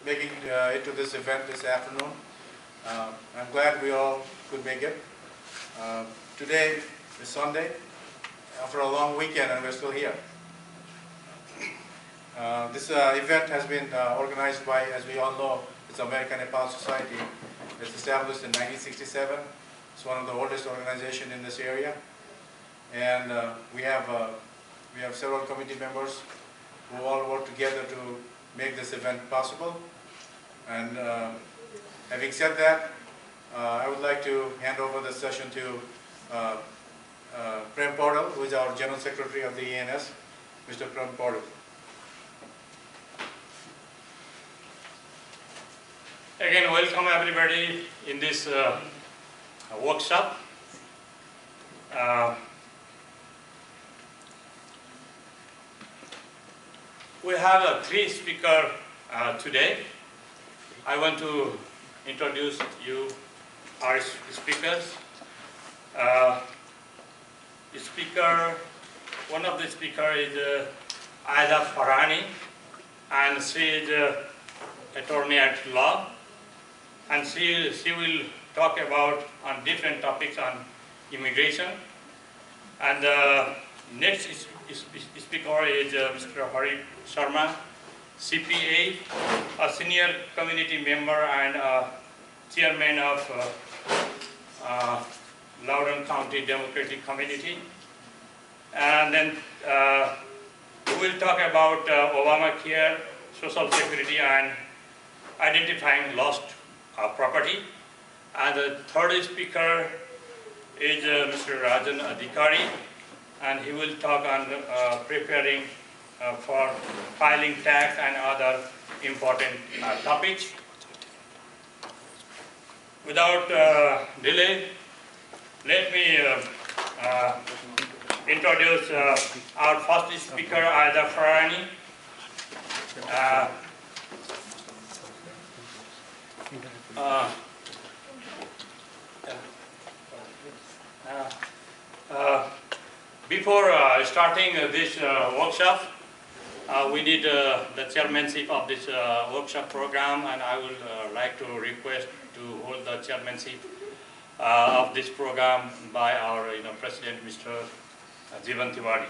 making it to this event this afternoon. I'm glad we all could make it. Today is Sunday, after a long weekend, and we're still here. This event has been organized by, as we all know, it's American Nepal Society. It's established in 1967. It's one of the oldest organizations in this area. And we have several committee members who all work together to make this event possible. And having said that, I would like to hand over the session to Prem Paudel, who is our General Secretary of the ENS, Mr. Prem Paudel. Again, welcome everybody in this workshop. We have three speakers today. I want to introduce you our speakers. One of the speakers is Aida Farhani, and she is attorney at law, and she will talk about on different topics on immigration. And the next speaker is Mr. Hari Sharma, CPA, a senior community member and chairman of Loudoun County Democratic Community. And then we will talk about Obamacare, Social Security, and identifying lost property. And the third speaker is Mr. Rajan Adhikari, and he will talk on preparing for filing tax and other important topics. Without delay, let me introduce our first speaker, Aida Farhani. Before starting this workshop, we need the chairmanship of this workshop program, and I would like to request to hold the chairmanship of this program by our President, Mr. Jivan Tiwari.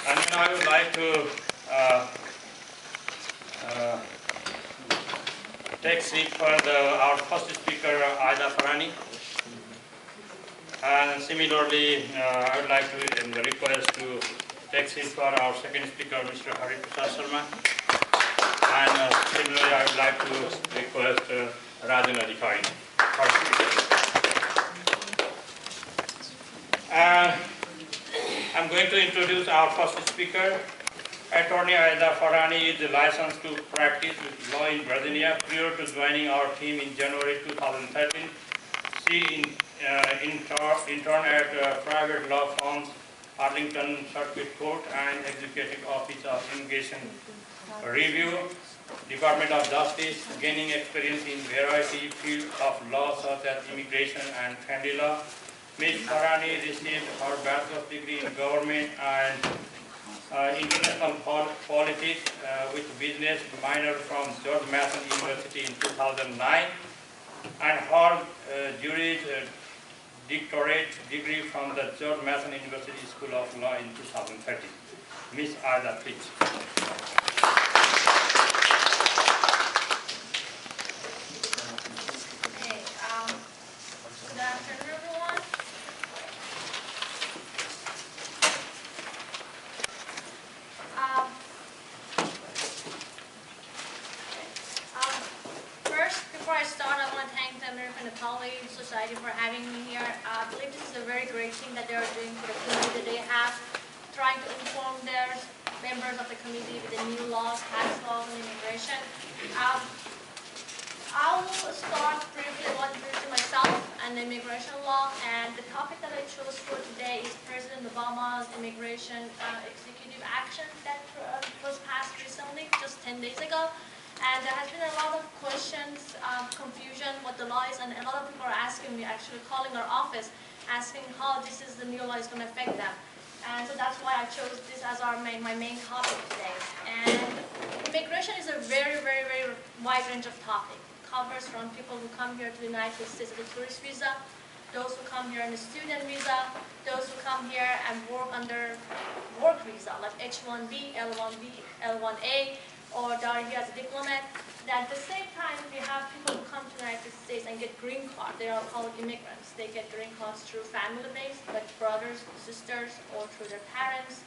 And then I would like to take seat for our first speaker, Aida Farhani. And similarly, I would like to request to take seat for our second speaker, Mr. Hari Prasad Sharma. And similarly, I would like to request Rajan Adhikari. I'm going to introduce our first speaker. Attorney Aida Farhani is licensed to practice law in Virginia. Prior to joining our team in January 2013, she interned at private law firms, Arlington Circuit Court and Executive Office of Immigration Review, Department of Justice, gaining experience in variety fields of law such as immigration and family law. Ms. Farhani received her bachelor's degree in government and international politics with business minor from George Mason University in 2009, and her Juris Doctorate degree from the George Mason University School of Law in 2013. Ms. Aida, please. Good afternoon, everyone. First, before I start, I want to thank the American Nepali Society for having me here. I believe this is a very great thing that they are doing for the community that they have, trying to inform their members of the community with the new laws, tax laws, and immigration. I will start briefly about introducing myself and immigration law, and the topic that I chose for today is President Obama's immigration executive action that was passed recently, just 10 days ago. And there has been a lot of questions, confusion what the law is, and a lot of people are asking me, actually calling our office, asking how the new law is going to affect them. And so that's why I chose this as my main topic today. And immigration is a very, very, very wide range of topics. It covers from people who come here to the United States with a tourist visa, those who come here on a student visa, those who come here and work under work visa, like H-1B, L-1B, L-1A, or they're here as a diplomat. At the same time, we have people who come to the United States and get green card. They are called immigrants. They get green cards through family base, like brothers, sisters, or through their parents,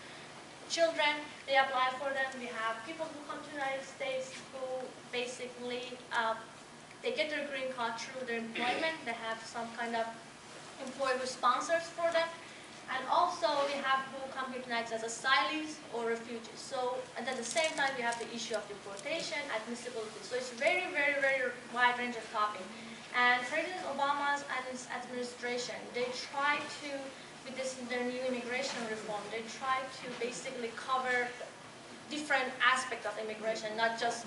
children. They apply for them. We have people who come to the United States who basically, they get their green card through their employment. They have some kind of employer who sponsors for them. And also we have who come here tonight as asylees or refugees. So, and at the same time we have the issue of deportation, admissibility. So it's very, very, very wide range of topics. And President Obama's and his administration, they try to, with their new immigration reform, they try to basically cover different aspects of immigration, not just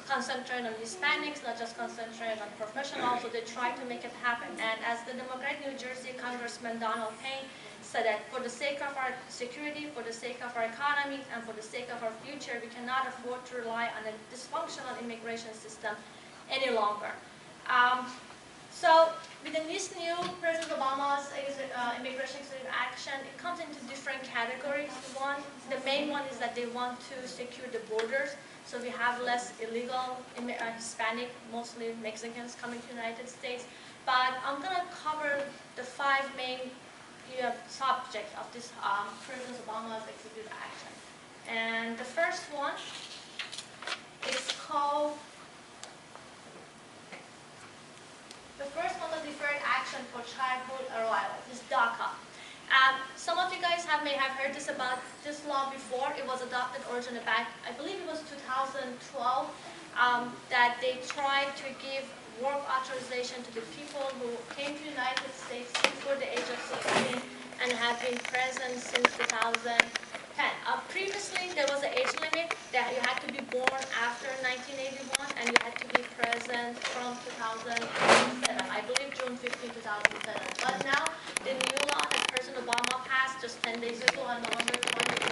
concentrate on Hispanics, not just concentrate on professionals, so they try to make it happen. And as the Democratic New Jersey Congressman Donald Payne said that for the sake of our security, for the sake of our economy, and for the sake of our future, we cannot afford to rely on a dysfunctional immigration system any longer. So with this new President Obama's immigration executive action, it comes into different categories. One, the main one is that they want to secure the borders, so we have less illegal Hispanic, mostly Mexicans coming to the United States. But I'm going to cover the 5 main subjects of this President Obama's executive action. And the first one is called, the first one, the Deferred Action for Childhood Arrival, is DACA. Some of you guys may have heard about this law before. It was adopted originally back, I believe it was 2012, that they tried to give work authorization to the people who came to the United States before the age of 16 and have been present since 2010. Previously, there was an age limit that you had to be born after 1981 and you had to be present from 2007, I believe June 15, 2007. But now, the new law that President Obama passed just 10 days ago on November 20,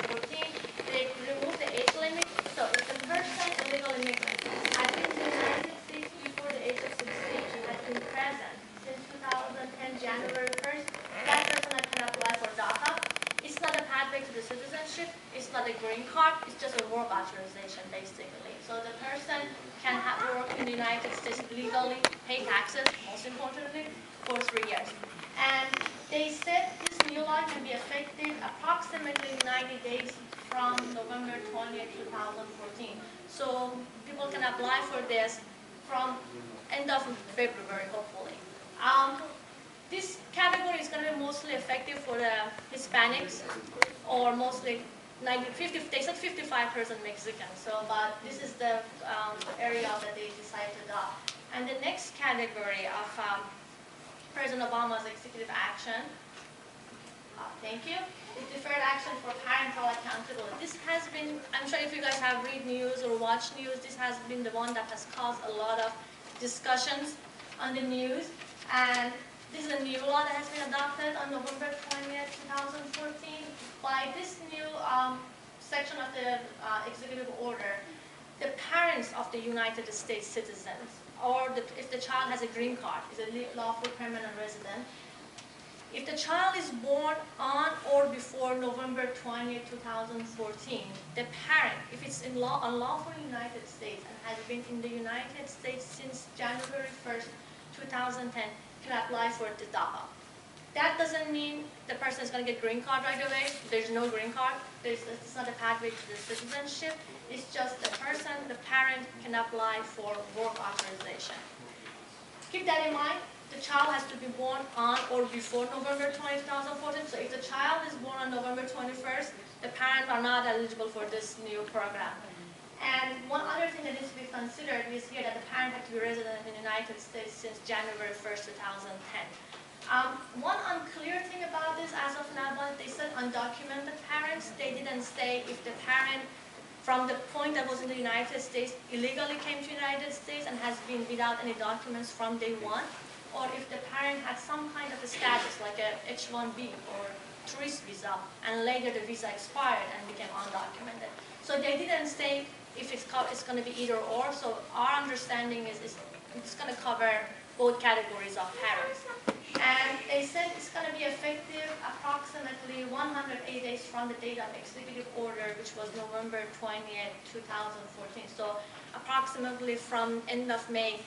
2014, they removed the age limit. So if the person, illegal immigrant, had been to the United States before the age of 16 and had been present since 2010, January 1st, that person can apply for DACA. It's not a pathway to the citizenship, it's not a green card, it's just a work authorization basically. So the person can work in the United States legally, pay taxes, most importantly, for 3 years. And they said this new law can be effective approximately 90 days from November 20th, 2014. So people can apply for this from end of February, hopefully. This category is going to be mostly effective for the Hispanics, or mostly 50, they said 55% Mexican. So, but this is the area that they decided to adopt. And the next category of President Obama's executive action, thank you, is deferred action for parental accountability. This has been, I'm sure if you guys have read news or watched news, this has been the one that has caused a lot of discussions on the news. And this is a new law that has been adopted on November 20th, 2014. By this new section of the executive order, the parents of the United States citizens, or if the child has a green card, is a lawful permanent resident, if the child is born on or before November 20th, 2014, the parent, if it's unlawful in the United States and has been in the United States since January 1st, 2010, can apply for the DACA. That doesn't mean the person is going to get green card right away. There's no green card. It's not a pathway to the citizenship. It's just the person, the parent, can apply for work authorization. Keep that in mind. The child has to be born on or before November 20, 2014. So if the child is born on November 21st, the parents are not eligible for this new program. And one other thing that needs to be considered is here that the parent had to be resident in the United States since January 1st, 2010. One unclear thing about this as of now, but they said undocumented parents. They didn't say if the parent from the point that was in the United States illegally came to the United States and has been without any documents from day one, or if the parent had some kind of a status, like a H-1B or tourist visa, and later the visa expired and became undocumented. So they didn't say if it's going to be either or, so our understanding is it's going to cover both categories of parents. And they said it's going to be effective approximately 108 days from the date of executive order, which was November 20th, 2014. So approximately from end of May,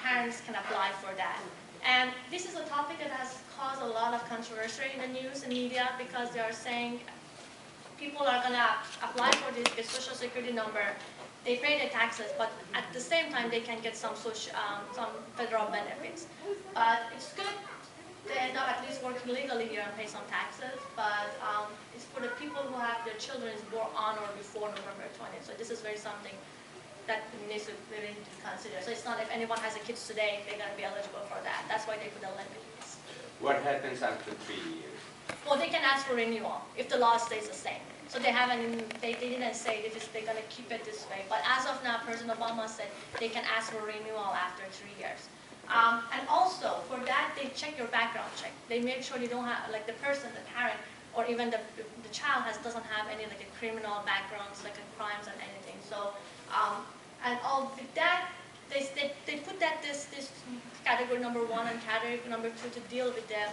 parents can apply for that. And this is a topic that has caused a lot of controversy in the news and media, because they are saying people are going to apply for this Social Security number, they pay their taxes, but at the same time they can get some federal benefits. But it's good they end up at least working legally here and pay some taxes, but it's for the people who have their children born on or before November 20th. So this is very something that needs to really consider. So it's not if anyone has a kids today, they're going to be eligible for that. That's why they put a limit. What happens after 3 years? Well, they can ask for renewal if the law stays the same. So they haven't, they didn't say they're going to keep it this way. But as of now, President Obama said they can ask for renewal after 3 years. And also, for that, they check your background check. They make sure you don't have, like the person, the parent, or even the child doesn't have any like a criminal backgrounds, like crimes and anything. So, and all with that, they put that this category number 1 and category number 2 to deal with the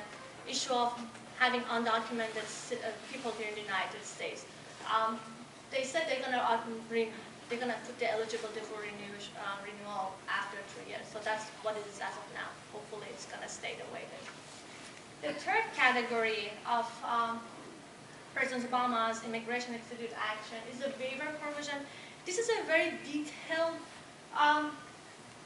issue of having undocumented people here in the United States. They said they're going to put the eligibility for renewal after 3 years. So that's what it is as of now. Hopefully it's going to stay the way it is. The third category of President Obama's immigration executive action is the waiver provision. This is a very detailed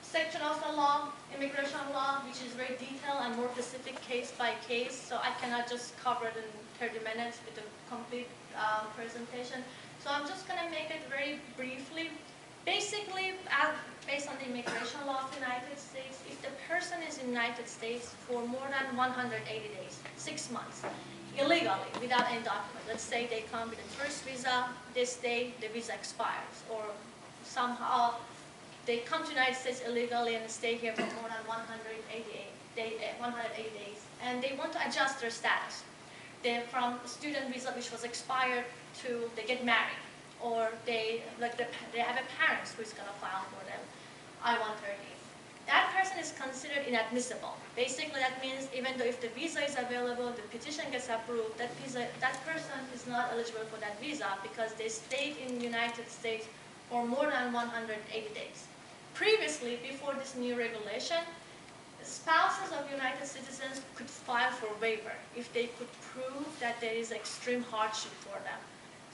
section of the law, immigration law, which is very detailed and more specific case by case. So I cannot just cover it in 30 minutes with a complete presentation. So I'm just going to make it very briefly. Basically, based on the immigration law of the United States, if the person is in the United States for more than 180 days, 6 months, illegally, without any document, let's say they come with a tourist visa, this day the visa expires, or somehow they come to the United States illegally and stay here for more than 180 days, and they want to adjust their status. They're from a student visa which was expired to they get married, or they have a parent who is going to file for them I-130. That person is considered inadmissible. Basically, that means even though if the visa is available, the petition gets approved, that person is not eligible for that visa because they stayed in the United States for more than 180 days. Previously, before this new regulation, spouses of United citizens could file for waiver if they could prove that there is extreme hardship for them.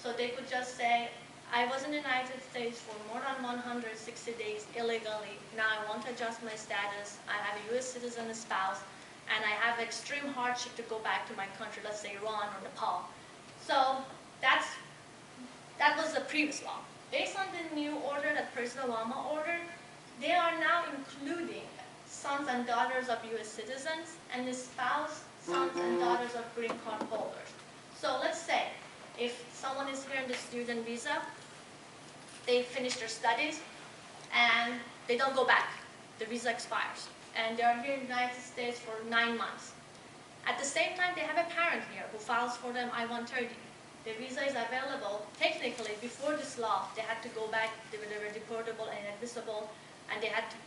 So they could just say, I was in the United States for more than 160 days illegally. Now I want to adjust my status. I have a U.S. citizen spouse, and I have extreme hardship to go back to my country, let's say Iran or Nepal. So that was the previous law. Based on the new order that President Obama ordered, they are now including sons and daughters of U.S. citizens and the spouse, sons and daughters of green card holders. So let's say if someone is here on the student visa, they finish their studies and they don't go back. The visa expires. And they are here in the United States for 9 months. At the same time, they have a parent here who files for them I-130. The visa is available. Technically, before this law, they had to go back. They were deportable and inadmissible. And they had to,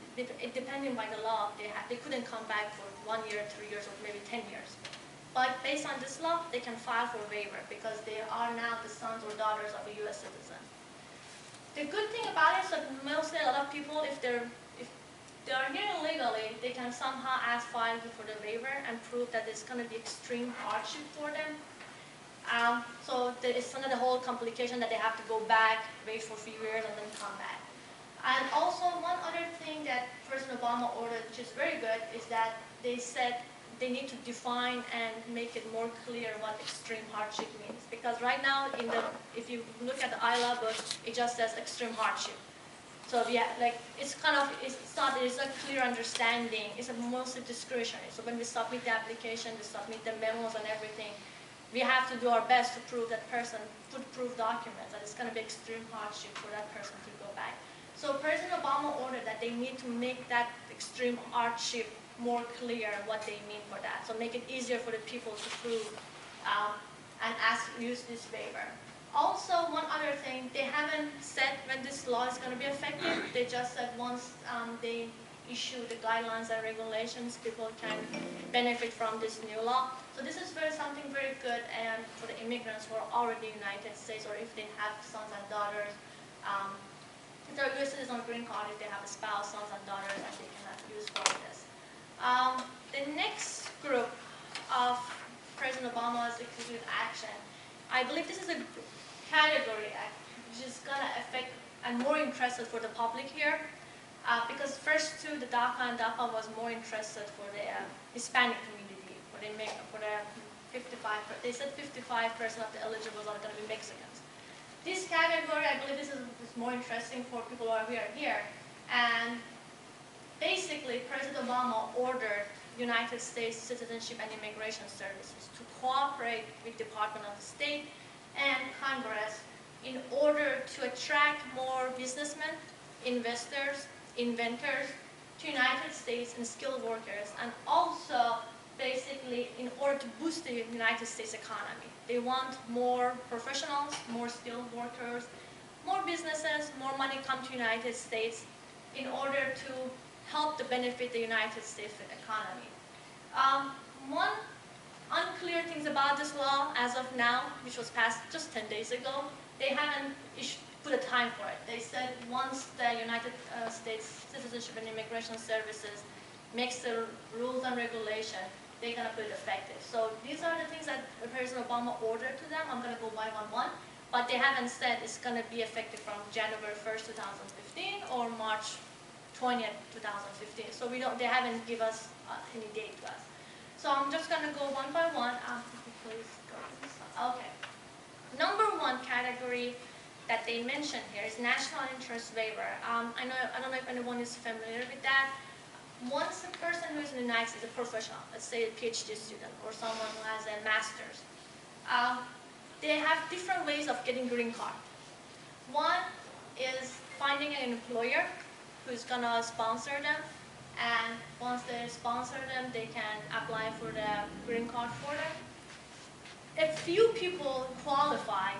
depending by the law, they couldn't come back for 1 year, 3 years, or maybe 10 years. But based on this law, they can file for waiver because they are now the sons or daughters of a U.S. citizen. The good thing about it is that mostly a lot of people, if they are here illegally, they can somehow file for the waiver and prove that there's going to be extreme hardship for them. So it's not the whole complication that they have to go back, wait for a few years, and then come back. And also, one other thing that President Obama ordered, which is very good, is that they said they need to define and make it more clear what extreme hardship means. Because right now, if you look at the ILA book, it just says extreme hardship. So yeah, it's a clear understanding. It's mostly discretionary. So when we submit the application, we submit the memos and everything, we have to do our best to prove that person, prove documents, that it's going to be extreme hardship for that person to go back. So President Obama ordered that they need to make that extreme hardship more clear what they mean for that. So make it easier for the people to prove and use this waiver. Also, one other thing, they haven't said when this law is going to be effective. They just said once they issue the guidelines and regulations, people can benefit from this new law. So this is something very good, and for the immigrants who are already in the United States, or if they have sons and daughters, if they're U.S. citizens on green card, if they have a spouse, sons and daughters, that they cannot use for this. The next group of President Obama's executive action, I believe this is a category which is going to affect and more interested for the public here. Because first two, the DACA and DAPA was more interested for the Hispanic community, for the 55, they said 55% of the eligibles are going to be Mexicans. This category, I believe this is more interesting for people who are here. And basically, President Obama ordered United States Citizenship and Immigration Services to cooperate with Department of State and Congress in order to attract more businessmen, investors, inventors to United States and skilled workers, and also basically in order to boost the United States economy. They want more professionals, more skilled workers, more businesses, more money come to United States in order to help to benefit the United States economy. One unclear things about this law as of now, which was passed just 10 days ago, they haven't put a time for it. They said once the United States Citizenship and Immigration Services makes the rules and regulation, they're going to put it effective. So these are the things that President Obama ordered to them. I'm going to go by one, but they haven't said it's going to be effective from January 1st, 2015 or March 20th, 2015. So they haven't given us any date to us. So I'm just going to go one by one. Please go to this one. Okay. Number one category that they mentioned here is national interest waiver. I don't know if anyone is familiar with that. Once a person who is in the United States, a professional, let's say a PhD student or someone who has a master's, they have different ways of getting green card. One is finding an employer who's going to sponsor them, and once they sponsor them, they can apply for the green card for them. A few people qualify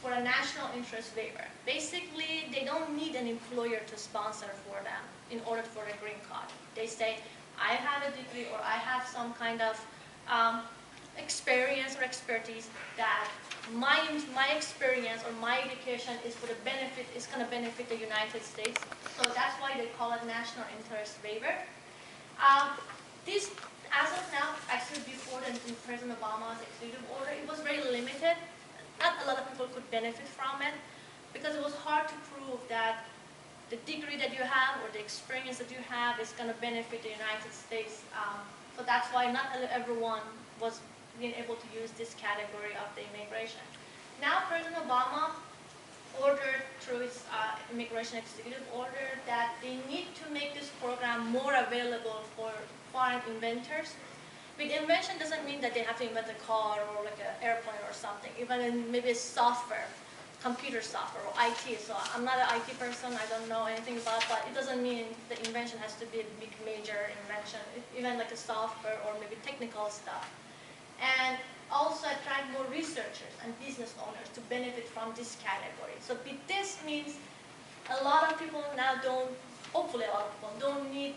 for a national interest waiver. Basically, they don't need an employer to sponsor for them in order for a green card. They say, I have a degree or I have some kind of experience or expertise that my experience or my education is for the benefit, is going to benefit the United States. So that's why they call it national interest waiver. This, as of now, actually before President Obama's executive order, it was very limited. Not a lot of people could benefit from it because it was hard to prove that the degree that you have or the experience that you have is going to benefit the United States. So that's why not everyone was being able to use this category of the immigration. Now President Obama ordered through his immigration executive order that they need to make this program more available for foreign inventors. With invention doesn't mean that they have to invent a car or like an airplane or something, even in maybe software, computer software or IT. So I'm not an IT person, I don't know anything about that. It doesn't mean the invention has to be a big major invention, even like a software or maybe technical stuff. And also attract more researchers and business owners to benefit from this category. So this means a lot of people now hopefully a lot of people don't need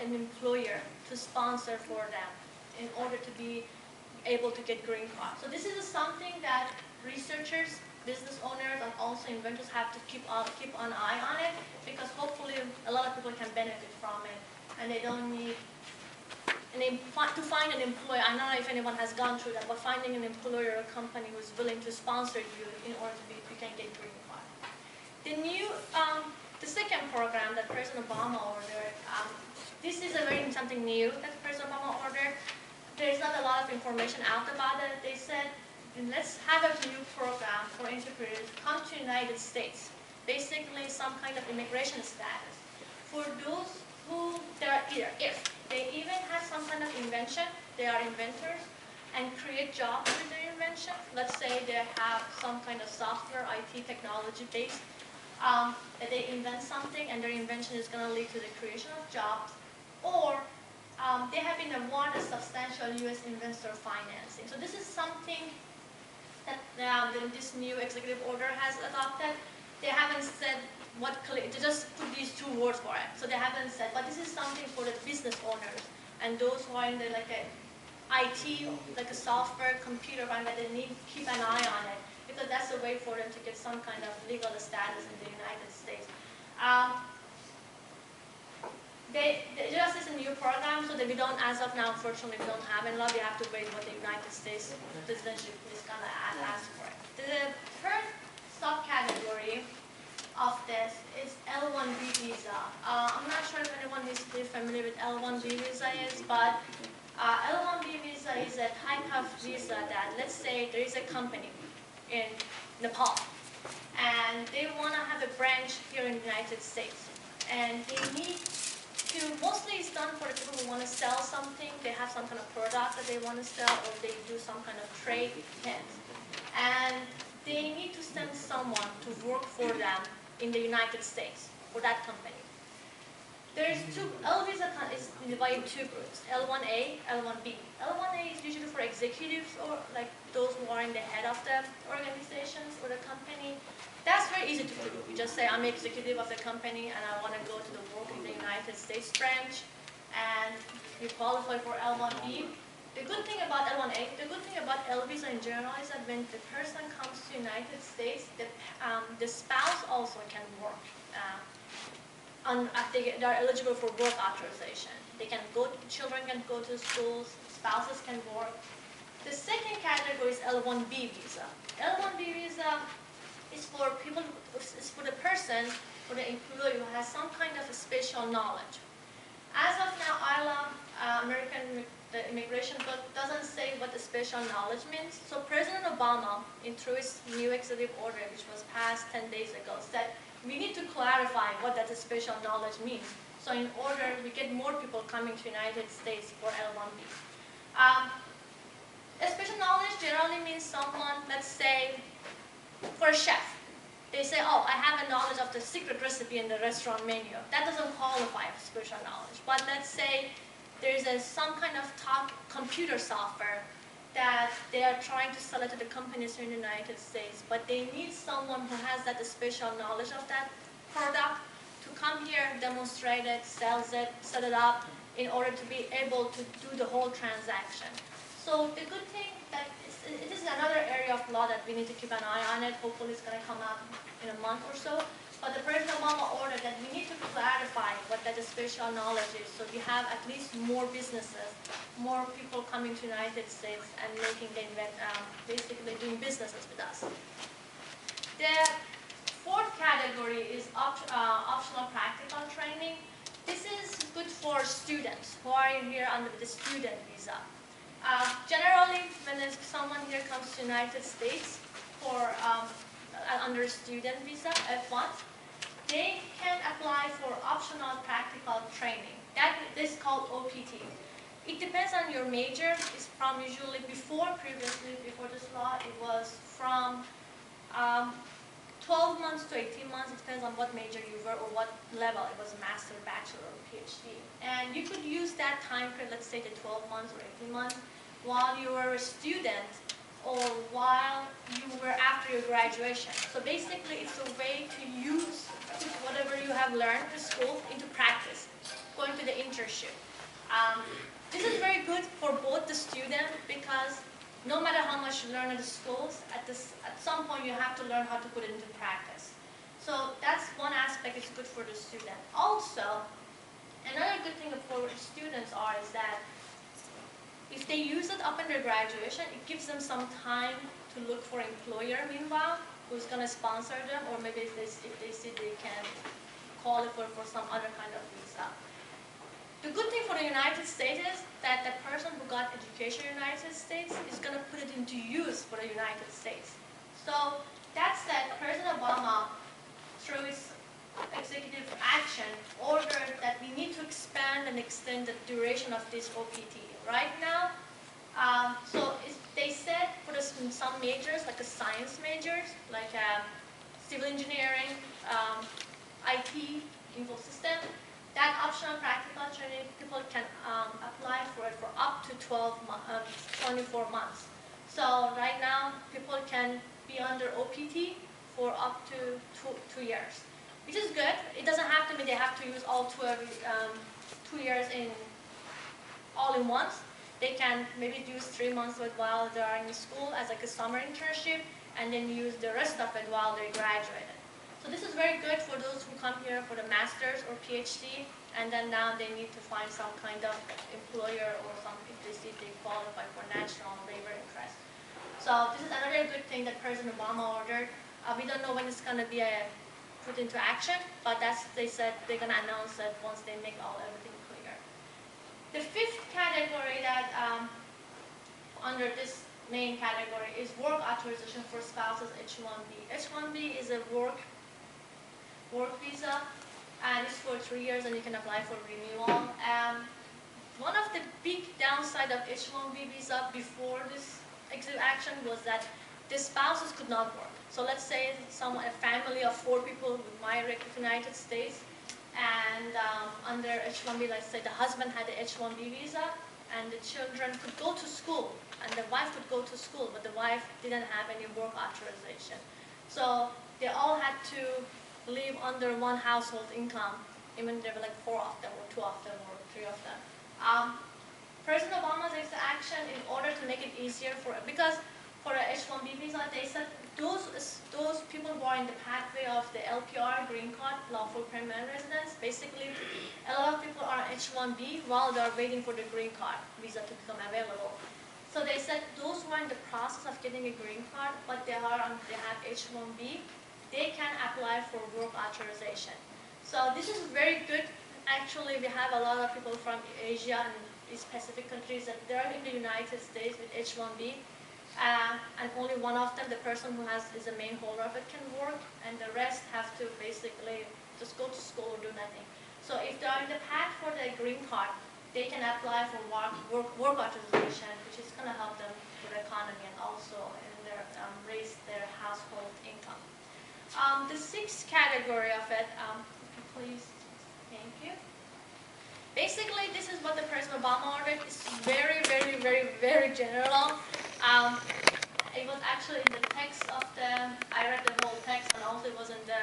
an employer to sponsor for them in order to be able to get green card. So this is something that researchers, business owners, and also inventors have to keep an eye on it, because hopefully a lot of people can benefit from it, and they don't need to find an employer. I don't know if anyone has gone through that, but finding an employer or a company who's willing to sponsor you in order to you can get green card. The second program that President Obama ordered, this is something new that President Obama ordered. There's not a lot of information out about it. They said, let's have a new program for interpreters to come to the United States. Basically, some kind of immigration status. For those who, if they even have some kind of invention, they are inventors, and create jobs with their invention. Let's say they have some kind of software, IT technology based, that they invent something and their invention is going to lead to the creation of jobs. or they have been awarded substantial U.S. investor financing. So this is something that this new executive order has adopted. They haven't said they just put these two words for it. So they haven't said, but this is something for the business owners and those who are in the IT, like a software, computer environment, they need to keep an eye on it because that's a way for them to get some kind of legal status in the United States. Just is a new program, so that we don't, as of now, unfortunately, we don't have any law. We have to wait what the United States citizenship is going to ask for it. The third subcategory of this is L1B visa. I'm not sure if anyone is familiar with L1B visa is, but L1B visa is a type of visa that, let's say there is a company in Nepal, and they want to have a branch here in the United States, and they need to, mostly it's done for the people who want to sell something, they have some kind of product that they want to sell, or they do some kind of trade things. And they need to send someone to work for them in the United States, for that company. There's L visa is divided in two groups, L1A, L1B. L1A is usually for executives or like those who are in the head of the organizations or the company. That's very easy to do. You just say, I'm executive of the company and I want to go to the work in the United States branch, and you qualify for L1B. The good thing about L1A, the good thing about L visa in general is that when the person comes to the United States, the spouse also can work. They're eligible for work authorization. They can go, children can go to schools, spouses can work. The second category is L1B visa. L1B visa is for people, is for the person, for the employee who has some kind of a special knowledge. As of now, ILA, the immigration code, doesn't say what the special knowledge means. So President Obama, through his new executive order, which was passed 10 days ago, said we need to clarify what that special knowledge means. So in order we get more people coming to the United States for L1B. Special knowledge generally means someone, let's say, for a chef. They say, oh, I have a knowledge of the secret recipe in the restaurant menu. That doesn't qualify for special knowledge. But let's say there's some kind of top computer software that they are trying to sell it to the companies in the United States, but they need someone who has that special knowledge of that product to come here, demonstrate it, sells it, set it up in order to be able to do the whole transaction. So the good thing that it is another area of law that we need to keep an eye on it. Hopefully it's going to come out in a month or so. But the President Obama ordered that we need to clarify what that special knowledge is, so we have at least more businesses, more people coming to the United States and making the basically doing businesses with us. The fourth category is optional practical training. This is good for students who are here under the student visa. Generally, when someone here comes to the United States for under student visa, F1, they can apply for optional practical training. That is called OPT. It depends on your major. It's from usually previously before this law, it was from 12 months to 18 months. It depends on what major you were or what level. It was a master, bachelor, or PhD. And you could use that time period, let's say the 12 months or 18 months, while you were a student or while you were after your graduation. So basically, it's a way to use whatever you have learned in school into practice, going to the internship. This is very good for both the student because no matter how much you learn in the schools, at some point you have to learn how to put it into practice. So that's one aspect it's good for the student. Also, another good thing for students is that if they use it up in their graduation, it gives them some time to look for an employer meanwhile who's going to sponsor them, or maybe if they see they can qualify for some other kind of visa. The good thing for the United States is that the person who got education in the United States is going to put it into use for the United States. So that said, President Obama, through his executive action, ordered that we need to expand and extend the duration of this OPT. Right now, they said for some majors, like science majors, like civil engineering, IT, info system, That optional practical training, people can apply for it for up to 24 months. So right now, people can be under OPT for up to two years, which is good. It doesn't have to mean they have to use all 2 years all in once. They can maybe use 3 months of it while they're in school as like a summer internship, and then use the rest of it while they graduated. So this is very good for those who come here for the master's or PhD, and then now they need to find some kind of employer or something to see if they qualify for national labor interest. So this is another good thing that President Obama ordered. We don't know when it's going to be put into action, but they said they're going to announce it once they make everything clear. The fifth category that under this main category is work authorization for spouses H-1B. H-1B is a work visa, and it's for 3 years, and you can apply for renewal. One of the big downside of H-1B visa before this executive action was that the spouses could not work. So let's say a family of 4 people would migrate to the United States, and under H-1B, let's say the husband had the H-1B visa, and the children could go to school, and the wife could go to school, but the wife didn't have any work authorization. So they all had to live under one household income, even there were like 4 of them, or 2 of them, or 3 of them. President Obama takes the action in order to make it easier because for the H-1B visa, they said those people who are in the pathway of the LPR, green card, lawful permanent residence, basically a lot of people are H-1B while they're waiting for the green card visa to become available. So they said those who are in the process of getting a green card, but they have H-1B, they can apply for work authorization. So this is very good. Actually, we have a lot of people from Asia and these Pacific countries that they're in the United States with H-1B, and only one of them, the person who is the main holder of it, can work, and the rest have to basically just go to school or do nothing. So if they're in the path for the green card, they can apply for work authorization, which is going to help them with the economy and also raise their household income. The sixth category of it, please, thank you. Basically, this is what the President Obama ordered. It's very, very, very, very general. It was actually in the text of I read the whole text, and also it was in the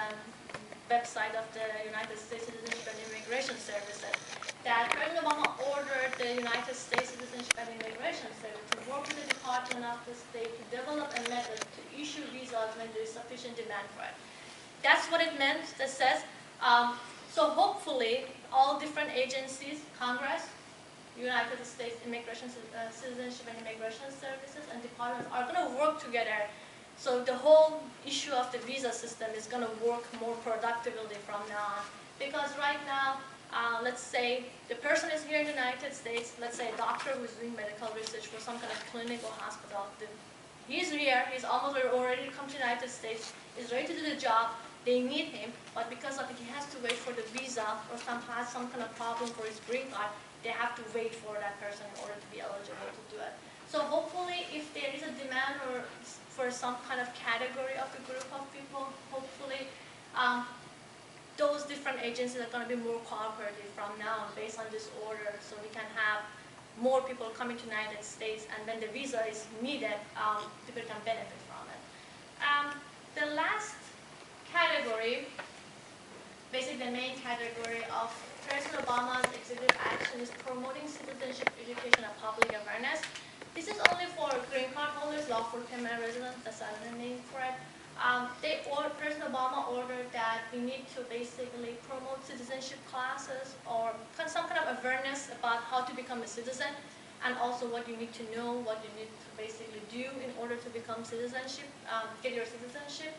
website of the United States Citizenship and Immigration Services, that President Obama ordered the United States Citizenship and Immigration Service to work with the Department of the State to develop a method to issue visas when there is sufficient demand for it. That's what it meant. That says, so hopefully all different agencies, Congress, United States Citizenship and Immigration Services, and departments are going to work together. So the whole issue of the visa system is going to work more productively from now on. Because right now, let's say the person is here in the United States, let's say a doctor who's doing medical research for some kind of clinic or hospital. He's here, he's almost already come to the United States, he's ready to do the job, they need him, but because of it, he has to wait for the visa or has some kind of problem for his green card, they have to wait for that person in order to be eligible to do it. So hopefully, if there is a demand for some kind of category of the group of people, hopefully those different agencies are going to be more cooperative from now on based on this order, so we can have more people coming to the United States, and when the visa is needed, people can benefit from it. The last category, basically the main category of President Obama's executive action, is promoting citizenship education and public awareness. This is only for green card holders, lawful permanent residents, that's another name for it. President Obama ordered that we need to basically promote citizenship classes or some kind of awareness about how to become a citizen, and also what you need to know, what you need to basically do in order to become get your citizenship.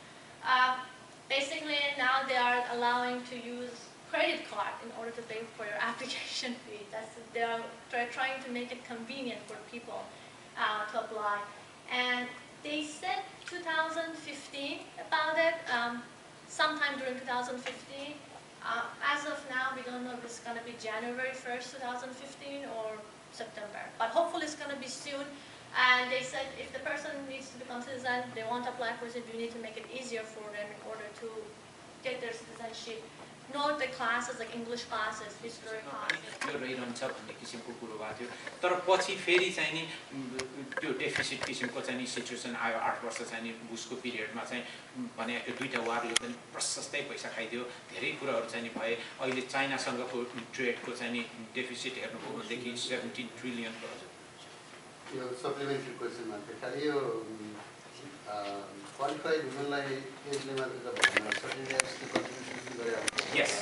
Basically, now they are allowing to use credit card in order to pay for your application fee. They're trying to make it convenient for people to apply. And they said 2015 about it, sometime during 2015. As of now, we don't know if it's going to be January 1st, 2015 or September. But hopefully it's going to be soon. And they said if the person needs to become citizen, they want to apply for it, you need to make it easier for them in order to get their citizenship not the classes like English classes, history classes. त्यो रहिरहन्छ भन्ने किसिमको कुरो भएको थियो तर पछि फेरि चाहिँ नि त्यो डेफिसिट किसिमको चाहिँ नि सिचुएसन आयो 8 वर्ष चाहिँ नि बुसको पिरियडमा चाहिँ भने यो दुईटा वारले पनि प्रशस्तै पैसा खाइदियो धेरै कुराहरू चाहिँ नि भए अहिले चाइनासँगको ट्रेडको चाहिँ नि डेफिसिट हेर्नुभयो भनेदेखि 17 ट्रिलियन यो सप्लिमेन्ट्री क्वेसनमा खालि यो क्वालिफाइड हुनलाई एजले मात्र त भन्न सकिँदैन यसको कन्ट्रिब्युसन गरे यस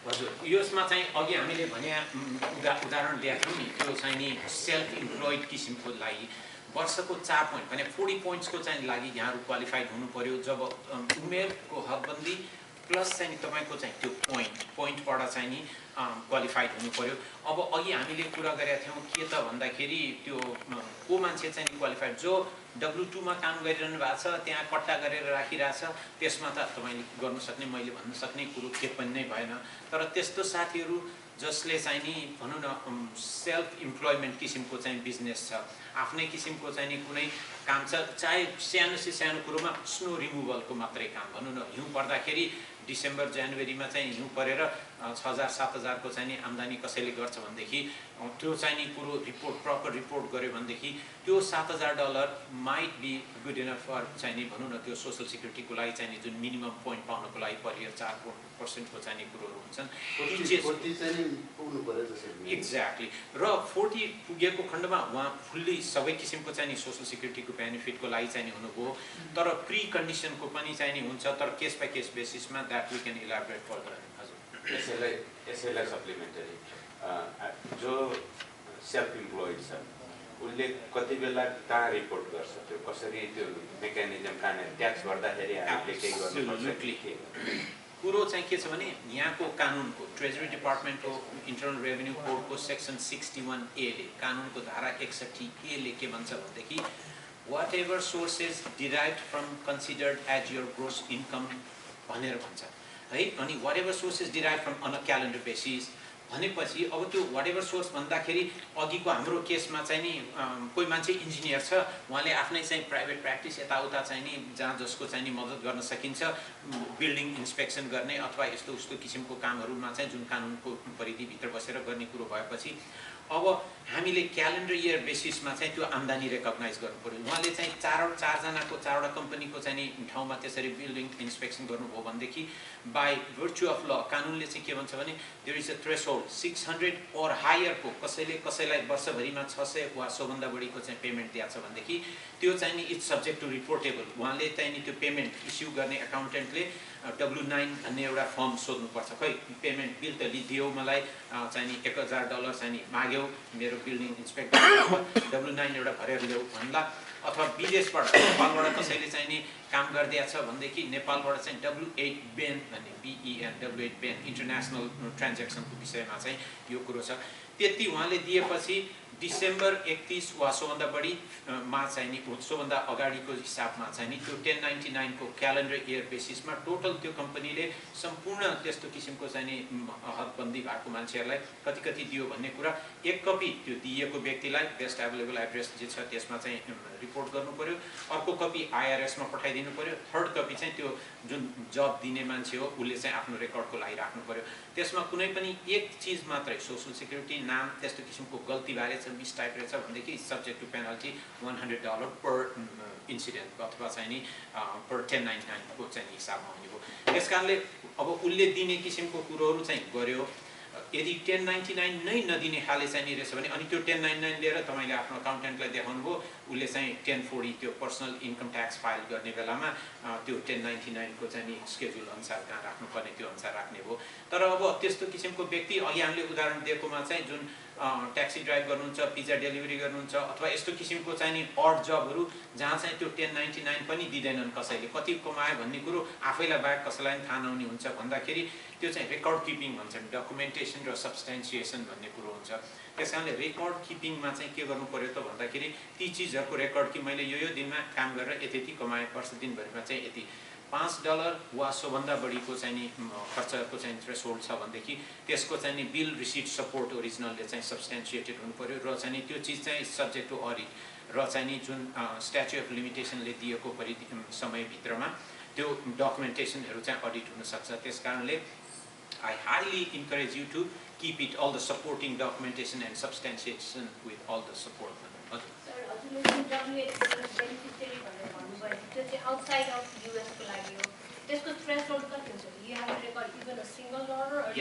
हजुर यसमा चाहिँ अघि हामीले भने उदाहरण दिएको थियौँ नि त्यो चाहिँ नि सेल्फ इम्प्लोइड किसिमको लागि वर्षको 4 पोइन्ट भने 40 पोइन्ट्सको चाहिँ लागि यहाँहरू क्वालिफाइड हुनु पर्यो जब उमेरको हदबन्दी प्लस चाहिँ नि तपाईँको चाहिँ त्यो पोइन्टबाट चाहिँ नि क्वालिफाइड हुनु पर्यो अब अघि हामीले कुरा गरेका थियौँ के त भन्दाखेरि त्यो को मान्छे चाहिँ क्वालिफाइड जो W2 मा काम गरिरहनु भएको छ त्यहाँ कट्टा गरेर राखिरहेछ त्यसमा त तपाईँले गर्नु सक्ने मैले भन्न सक्ने कुरो के पनि नै भएन तर त्यस्तो साथीहरू जसले चाहिँ नि भनौँ न सेल्फ इम्प्लोइमेन्ट किसिमको चाहिँ बिजनेस छ आफ्नै किसिमको चाहिँ नि कुनै काम छ चाहे सानो से सानो कुरोमा स्नो रिमुभलको मात्रै काम भनौँ न हिउँ पर्दाखेरि डिसेम्बर जनवरीमा चाहिँ हिउँ परेर 6000 7000 को चाहिँ नि आम्दानी कसैले गर्छ भनेदेखि त्यो चाहिँ नि कुरो रिपोर्ट प्रपर रिपोर्ट गर्यो भनेदेखि त्यो $7000 might be good enough for चाहिँ नि भनौँ न त्यो सोशल सिक्युरिटीको लागि चाहिँ नि जुन मिनिमम पोइन्ट पाउनको लागि पर इयर 4% को चाहिँ नि कुरोहरू हुन्छन् एक्ज्याक्टली र 40 पुगेको खण्डमा उहाँ फुल्ली सबै किसिमको चाहिँ नि सोशल सिक्युरिटीको बेनिफिटको लागि चाहिँ नि हुनुभयो तर प्री कन्डिसनको पनि चाहिँ नि हुन्छ तर केस बाइ केस बेसिसमा that we can elaborate further हजुर यसैलाई सप्लिमेन्टरी जो सेल्फ इम्प्लोइड छ उसले कति बेला कहाँ रिपोर्ट गर्छ त्यो कसरी त्यो मेकानिजम कहाँ ट्याक्स भर्दाखेरि हामीले केही गर्नुपर्छ कुरो चाहिँ के छ भने यहाँको कानुनको ट्रेजरी डिपार्टमेन्टको इन्टरनल रेभेन्यू कोडको सेक्सन 61A ले कानुनको धारा 61A ले के भन्छ भनेदेखि whatever sources derived from considered as your gross income भनेर भन्छ है अनि whatever sources derive from on a calendar basis भनेपछि अब त्यो वाट एभर सोर्स भन्दाखेरि अघिको हाम्रो केसमा चाहिँ नि कोही मान्छे इन्जिनियर छ उहाँले आफ्नै चाहिँ प्राइभेट प्र्याक्टिस यताउता चाहिँ नि जहाँ जसको चाहिँ नि मद्दत गर्न सकिन्छ बिल्डिङ इन्स्पेक्सन गर्ने अथवा यस्तो उस्तो किसिमको कामहरूमा चाहिँ जुन कानुनको परिधिभित्र बसेर गर्ने कुरो भएपछि अब हामीले क्यालेन्डर इयर बेसिसमा चाहिँ त्यो आम्दानी रेकग्नाइज गर्नु पर्यो उहाँले चाहिँ चारवटा कम्पनीको चाहिँ नि ठाउँमा त्यसरी बिल्डिङ इन्स्पेक्सन गर्नुभयो भनेदेखि बाई भर्च्यु अफ ल कानुनले चाहिँ के भन्छ भने देयर इज अ थ्रेसहोल्ड 600 और हायरको कसैलाई वर्षभरिमा 600 वा सोभन्दा बढीको चाहिँ पेमेन्ट दिएको छ भनेदेखि त्यो चाहिँ नि इट्स सब्जेक्ट टु रिपोर्टेबल उहाँले चाहिँ नि त्यो पेमेन्ट इस्यु गर्ने एकाउन्टेन्टले W9 भन्ने एउटा फर्म सोध्नुपर्छ खै पेमेन्ट बिल त दियो मलाई चाहिँ नि $1000 चाहिँ नि माग्यो मेरो बिल्डिङ इन्स्पेक्टर W9 एउटा भरेर ल्याऊ भन्ला अथवा विदेशबाट नेपालबाट कसैले चाहिँ नि काम गरिदिएको छ भनेदेखि नेपालबाट चाहिँ W8 बेन भन्ने BEN W8 बेन इन्टरनेसनल ट्रान्ज्याक्सनको विषयमा चाहिँ यो कुरो छ त्यति उहाँले दिएपछि डिसेम्बर 31 वा सोभन्दा बढी मा चाहिँ नि सोभन्दा अगाडिको हिसाबमा चाहिँ नि त्यो 1099 को क्यालेन्डर इयर बेसिसमा टोटल त्यो कम्पनीले सम्पूर्ण त्यस्तो किसिमको चाहिँ नि हदबन्दी भएको मान्छेहरूलाई कति दियो भन्ने कुरा एक कपी त्यो दिएको व्यक्तिलाई बेस्ट एभाइलेबल एड्रेस जे छ त्यसमा चाहिँ रिपोर्ट गर्नु पर्यो अर्को कपी IRS मा पठाइदिनु पर्यो थर्ड कपी चाहिँ त्यो जुन जब दिने मान्छे हो उसले चाहिँ आफ्नो रेकर्डको लागि राख्नु पर्यो त्यसमा कुनै पनि एक चीज मात्रै सोशल सिक्युरिटी नाम त्यस्तो किसिमको गल्ती बारे मिसटाइप रहेछ भनेदेखि सब्जेक्ट टु पेनल्टी $100 पर इन्सिडेन्ट अथवा चाहिँ नि पर 1099 को चाहिँ हिसाबमा हुने भयो त्यसकारणले अब उसले दिने किसिमको कुरोहरू चाहिँ गर्यो यदि 1099 नै नदिने खाले चाहिँ नि रहेछ भने अनि त्यो 1099 लिएर तपाईँले आफ्नो अकाउन्टेन्टलाई देखाउनु भयो उसले चाहिँ 1040 त्यो पर्सनल इन्कम ट्याक्स फाइल गर्ने बेलामा त्यो 1099 को चाहिँ नि स्केड्युल अनुसार कहाँ राख्नुपर्ने त्यो अनुसार राख्ने भयो तर अब त्यस्तो किसिमको व्यक्ति अघि हामीले उदाहरण दिएकोमा चाहिँ जुन ट्याक्सी ड्राइभ गर्नुहुन्छ पिज्जा डेलिभरी गर्नुहुन्छ अथवा यस्तो किसिमको चाहिँ नि अड जबहरू जहाँ चाहिँ त्यो 1099 पनि दिँदैनन् कसैले कति कमायो भन्ने कुरो आफैलाई बाहेक कसैलाई पनि थाहा नहुने हुन्छ भन्दाखेरि त्यो चाहिँ रेकर्ड किपिङ भन्छन् डकुमेन्टेसन र सब्सटेन्सिएसन भन्ने कुरो हुन्छ त्यसकारणले रेकर्ड किपिङमा चाहिँ के गर्नु पर्यो त भन्दाखेरि ती चिजहरूको रेकर्ड कि मैले यो दिनमा काम गरेर यति कमाएँ वर्ष दिनभरिमा चाहिँ यति $5 वा सोभन्दा बढीको चाहिँ नि खर्चको चाहिँ थ्रेसहोल्ड छ भनेदेखि त्यसको चाहिँ नि बिल रिसिट सपोर्ट ओरिजिनलले चाहिँ सब्सटेन्सिएटेड हुनु पर्यो र चाहिँ नि त्यो चिज चाहिँ सब्जेक्ट टु अडिट र चाहिँ नि जुन स्ट्याच्यु अफ लिमिटेसनले दिएको परिधि समयभित्रमा त्यो डकुमेन्टेसनहरू चाहिँ अडिट हुन सक्छ त्यसकारणले I highly encourage you to keep it all the supporting documentation and substantiation with all the support. Sir, हजुरले जुन WHS बेनिफिसियरी भनेर भन्नुभयो त्यो चाहिँ आउटसाइड अफ US को लागि हो त्यसको थ्रेशोल्ड कति हुन्छ you have to record even a single dollar or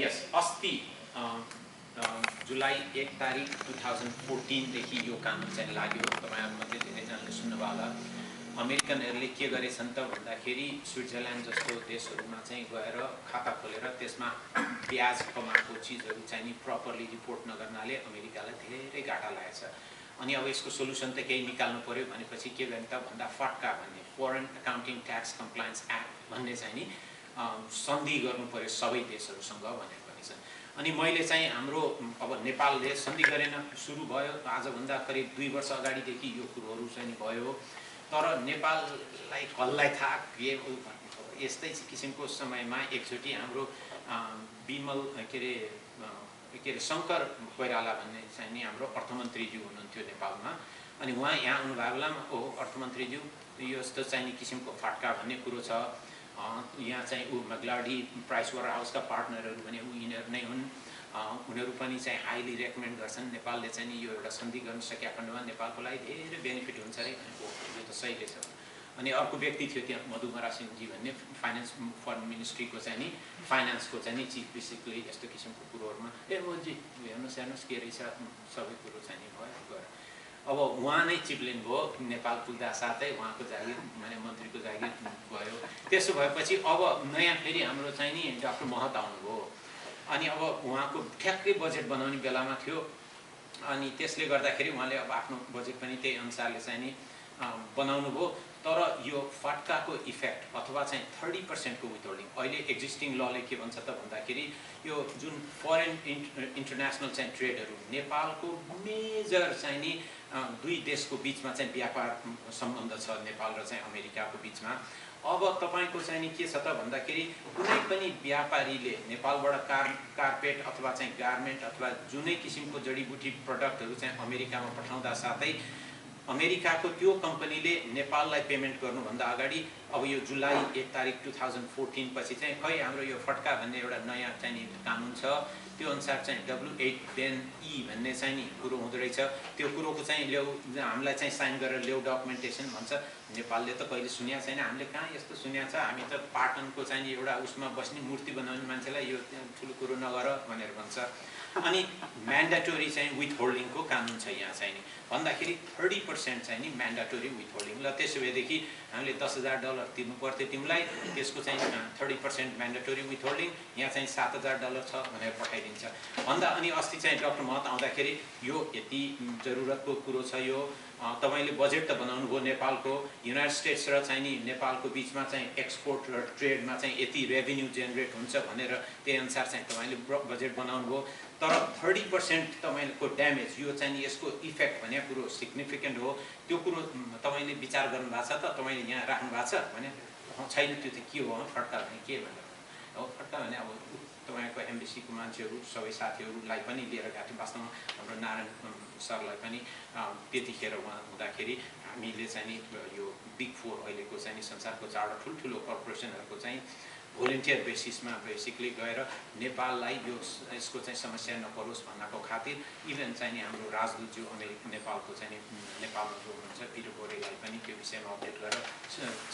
Yes, अस्ति जुलाई 1 तारिक 2014 देखि यो कानुन चाहिँ लाग्यो तपाईहरुमध्ये धेरैजनाले सुन्नुभयो होला अमेरिकनहरुले के गरेछन् त भन्दाखेरि स्विट्जरल्यान्ड जस्तो देशहरुमा चाहिँ गएर खाता खोलेर त्यसमा ब्याज कमाएको चीजहरु चाहिँ नि प्रपरली रिपोर्ट नगर्नाले अमेरिकालाई धेरै घाटा लागेछ अनि अब यसको सोलुसन त केही निकाल्नु पर्यो भनेपछि के गर्ने त भन्दा फट्का भन्ने foreign accounting tax compliance act भन्ने चाहिँ नि सन्धि गर्नु पर्यो सबै देशहरुसँग भनेर पनि छ अनि मैले चाहिँ हाम्रो अब नेपालले सन्धि गरेन सुरु भयो आज भन्दा करिब 2 वर्ष अगाडि देखि यो कुरोहरु चाहिँ नि भयो तर नेपाललाई कल्लाई थाहा के यस्तै किसिमको समयमा एकचोटी हाम्रो बिमल के रे शंकर कोइराला भन्ने चाहिँ नि हाम्रो अर्थमन्त्रीज्यू हुनुहुन्थ्यो नेपालमा अनि उहाँ यहाँ आउनु भएको बेलामा ओ अर्थमन्त्रीज्यू यो यस्तो चाहिँ नि किसिमको फाटका भन्ने कुरो छ यहाँ चाहिँ मग्लाडी प्राइसवाटर हाउसका पार्टनरहरु भने यिनीहरु नै हुन् उनीहरु पनि चाहिँ हाइली रेकमेन्ड गर्छन् नेपालले चाहिँ नि यो एउटा सन्धि गर्न सकेका खण्डमा नेपालको लागि धेरै बेनिफिट हुन्छ रे भनेको यो त सही रहेछ अनि अर्को व्यक्ति थियो त्यहाँ मधुमरा सिंहजी भन्ने फाइनान्स फरेन मिनिस्ट्रीको चाहिँ नि फाइनान्सको चाहिँ नि चिफ बेसिकली यस्तो किसिमको कुरोहरुमा ए ओजी हेर्नुस् हेर्नुस् के रहेछ सबै कुरो चाहिँ नि भयो गएर अब उहाँ नै चिप्लिन भयो नेपाल पुग्दा साथै उहाँको जागिर माने मन्त्रीको जागिर भयो त्यसो भएपछि अब नयाँ फेरि हाम्रो चाहिँ नि डाक्टर महत आउनुभयो अनि अब उहाँको ठ्याक्कै बजेट बनाउने बेलामा थियो अनि त्यसले गर्दाखेरि उहाँले अब आफ्नो बजेट पनि त्यही अनुसारले चाहिँ नि बनाउनु भयो तर यो फाटकाको इफेक्ट अथवा चाहिँ 30% को विथहोल्डिङ अहिले एक्जिस्टिङ लले के भन्छ त भन्दाखेरि यो जुन फरेन इन्टरनेशनल चाहिँ ट्रेडहरु नेपालको मेजर चाहिँ नि दुई देशको बीचमा चाहिँ व्यापार सम्बन्ध छ नेपाल र चाहिँ अमेरिकाको बीचमा अब तपाईको चाहिँ नि के छ त भन्दाखेरि कुनै पनि व्यापारीले नेपालबाट कार्पेट अथवा चाहिँ गार्मेन्ट अथवा जुनै किसिमको जडीबुटी प्रोडक्टहरु चाहिँ अमेरिकामा पठाउँदा साथै अमेरिकाको त्यो कम्पनीले नेपाललाई पेमेन्ट गर्नुभन्दा अगाडि अब यो जुलाई 1 तारिक 2014 पछि चाहिँ खै हाम्रो यो फटका भन्ने एउटा नयाँ चाहिँ नि कानुन छ त्यो अनुसार चाहिँ W810E भन्ने चाहिँ नि कुरो हुँदै रहेछ त्यो कुरोको चाहिँ ल्याउ हामीलाई चाहिँ साइन गरेर ल्याउ डकुमेन्टेसन भन्छ नेपालले त कहिले सुन्या छैन हामीले कहाँ यस्तो सुन्या छ हामी त पाटनको चाहिँ एउटा उसमा बस्ने मूर्ति बनाउने मान्छेलाई यो ठुलो कुरो नगर भनेर भन्छ अनि म्यान्डेटोरी चाहिँ विथहोल्डिङको कानुन छ यहाँ चाहिँ नि भन्दाखेरि 30% चाहिँ नि म्यान्डेटोरी विथहोल्डिङ ल त्यसो भएदेखि हामीले $10,000 तिर्नु पर्थ्यो तिमीलाई त्यसको चाहिँ 30% म्यान्डेटोरी विथहोल्डिङ यहाँ चाहिँ $7,000 छ भनेर पठाइदिन्छ भन्दा अनि अस्ति चाहिँ डाक्टर महत आउँदाखेरि यो यति जरुरतको कुरो छ यो तपाईले बजेट त बनाउनु भो नेपालको युनाइटेड स्टेट्स र चाहिँ नि नेपालको बीचमा चाहिँ एक्सपोर्ट र ट्रेडमा चाहिँ यति रेभिन्यू जेनेरेट हुन्छ भनेर त्यही अनुसार चाहिँ तपाईले बजेट बनाउनु भो तर 30% तपाईको ड्यामेज यो चाहिँ यसको इफेक्ट भन्ने कुरो सिग्निफिकेन्ट हो त्यो कुरो तपाईले विचार गर्नु भएको छ त तपाईले यहाँ राख्नु भएको छ भने छैन त्यो त के हो फटका भने के भनेर हो फटका भने अब तपाईको एमबीसी को मान्छेहरु सबै साथीहरुलाई पनि लिएर गएको वास्तवमा हाम्रो नारायण सरलाई पनि त्यतिखेर उहाँ हुँदाखेरि हामीले चाहिँ नि यो बिग 4 अहिलेको चाहिँ नि संसारको चारवटा ठुलठुलो कर्पोरेसनहरुको चाहिँ भोलिन्टियर बेसिसमा बेसिकली गएर नेपाललाई यो यसको चाहिँ समस्या नपरोस् भन्नको खातिर इभन चाहिँ नि हाम्रो राजदूतज्यू नेपालको चाहिँ नेपालमा जो हुनुहुन्छ पिरो बोरेलाई पनि त्यो विषयमा अपडेट गरेर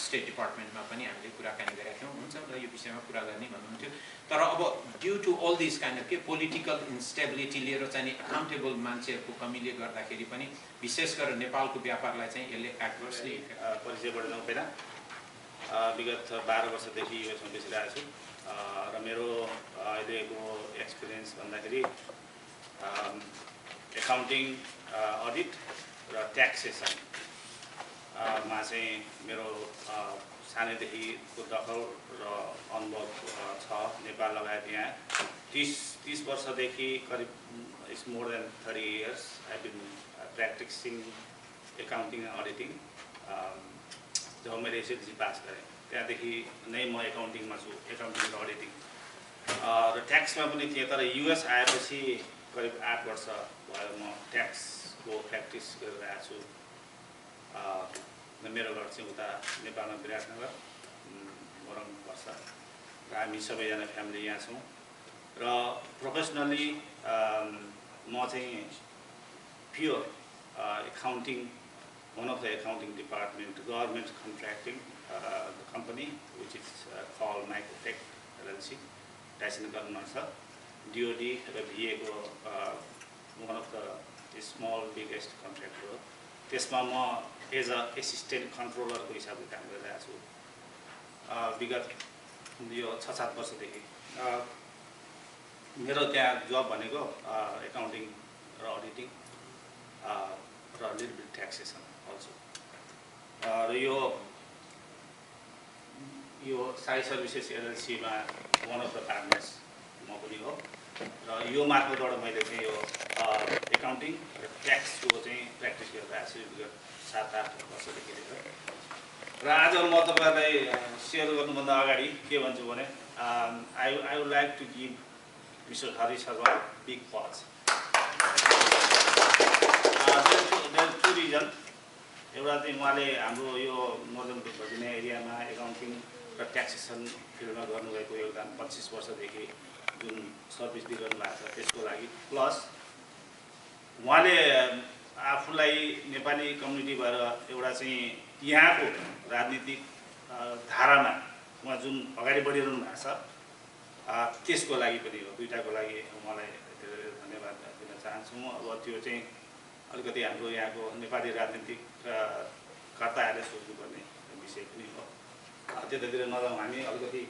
स्टेट डिपार्टमेन्टमा पनि हामीले कुराकानी गरेका थियौं हुन्छ र यो विषयमा कुरा गर्ने भन्नुहुन्थ्यो तर अब due to all this kind of के पोलिटिकल इन्स्टेबिलिटी लिएर चाहिँ अकाउन्टेबल मान्छेहरुको कमीले गर्दाखेरि पनि विशेष गरेर नेपालको व्यापारलाई चाहिँ यसले एडभर्सली परिचय बढ्न पहिला विगत 12 वर्षदेखि यो बसिरहेको छु र मेरो अहिलेको एक्सपिरियन्स भन्दाखेरि एकाउन्टिङ अडिट र ट्याक्सेसन मा चाहिँ मेरो सानैदेखिको दखल र अनुभव छ नेपाल लगायत यहाँ 30 वर्षदेखि करिब it's more than 30 years I been practising accounting and auditing जब मैले एसएलसी पास गरेँ त्यहाँदेखि नै म एकाउन्टिङमा छु एकाउन्टिङ र अडिटिङ र ट्याक्समा पनि थिएँ तर युएस आएपछि करिब 8 वर्ष भयो म ट्याक्सको प्र्याक्टिस गरिरहेको छु मेरो घर चाहिँ उता नेपालमा विराटनगर मोरङ पर्छ हामी सबैजना फ्यामिली यहाँ छौँ र प्रोफेसनली म चाहिँ pure accounting, one of the accounting department, government contracting company, which is called Microtech LLC, Tyson Karnasa, DOD, VA को one of the small biggest contractor. त्यसमा म एज अ एसिस्टेन्ट कन्ट्रोलरको हिसाबले काम गरिरहेको छु विगत यो 6-7 वर्षदेखि। मेरो त्यहाँ जब भनेको एकाउन्टिङ र अडिटिङ र लिटल बिट ट्याक्सेसन अल्सो र यो साई सर्भिसेस एलएलसीमा वान अफ द पार्टनर्स म पनि हो र यो मार्फतबाट मैले चाहिँ यो एकाउन्टिङ र ट्याक्सको चाहिँ प्र्याक्टिस गरिरहेको छु विगत 7-8 वर्षदेखि लिएर। र आज म तपाईँहरूलाई सेयर गर्नुभन्दा अगाडि के भन्छु भने I would like to give Mr. Hari Sharma big pause. There are two reasons. एउटा चाहिँ उहाँले हाम्रो यो नर्दन भर्जिनिया एरियामा एकाउन्टिङ र ट्याक्सेसन फिल्डमा गर्नुभएको योगदान 25 वर्षदेखि जुन सर्भिस दिइरहनु भएको छ त्यसको लागि, प्लस उहाँले आफूलाई नेपाली कम्युनिटी भएर एउटा चाहिँ यहाँको राजनीतिक धारामा उहाँ जुन अगाडि बढिरहनु भएको छ त्यसको लागि पनि हो। दुईटाको लागि उहाँलाई धेरै धन्यवाद दिन चाहन्छु म। अब त्यो चाहिँ अलिकति हाम्रो यहाँको नेपाली राजनीतिक कर्ताहरूले सोच्नुपर्ने विषय पनि हो। त्यतातिर नजाउँ, हामी अलिकति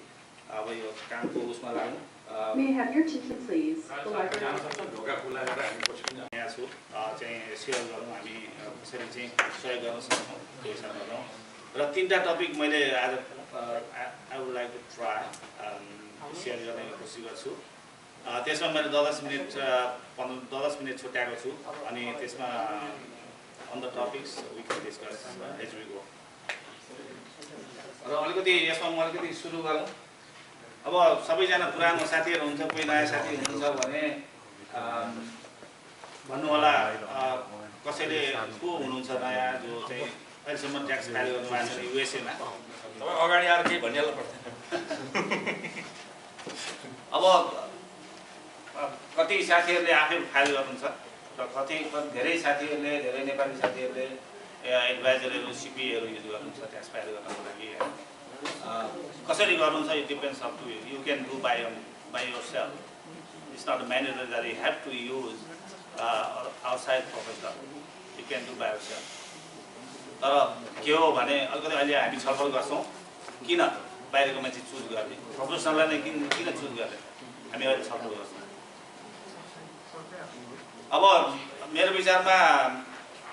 अब यो कामको उसमा लागौँ। यहाँ छु चाहिँ सेयर गरौँ, हामी कसरी चाहिँ सहयोग गर्न सक्छौँ त्यो हिसाबमा गरौँ। र 3टा टपिक मैले आज I would like to try share गर्ने कोसिस गर्छु। त्यसमा मैले 10 मिनट छुट्याएको छु अनि त्यसमा on the topics we can discuss as we go. र अलिकति यसमा म अलिकति सुरु गरौँ। अब सबैजना पुरानो साथीहरू हुन्छ, कोही नयाँ साथी हुनुहुन्छ भने भन्नु होला कसैले को हुनुहुन्छ नयाँ जो चाहिँ अहिलेसम्म ट्याक्स फाइल गर्नुभएको छ युएसएमा। अगाडि आएर केही भनिहाल्नु पर्दैन। अब कति साथीहरूले आफै फाइल गर्नुहुन्छ र कति धेरै साथीहरूले, धेरै नेपाली साथीहरूले एडभाइजरहरू सिपिएहरू युज गर्नुहुन्छ ट्याक्स फाइल गर्नको लागि। कसरी गर्नुहुन्छ it depends up to you. You can do by yourself. It's not mandatory that you have to use outside professional. You can do by yourself. तर के हो भने अलिकति अहिले हामी छलफल गर्छौँ किन बाहिरको मान्छे चुज गर्ने, प्रोफेसनललाई नै किन चुज गर्ने, हामी अहिले छलफल गर्छौँ। अब मेरो विचारमा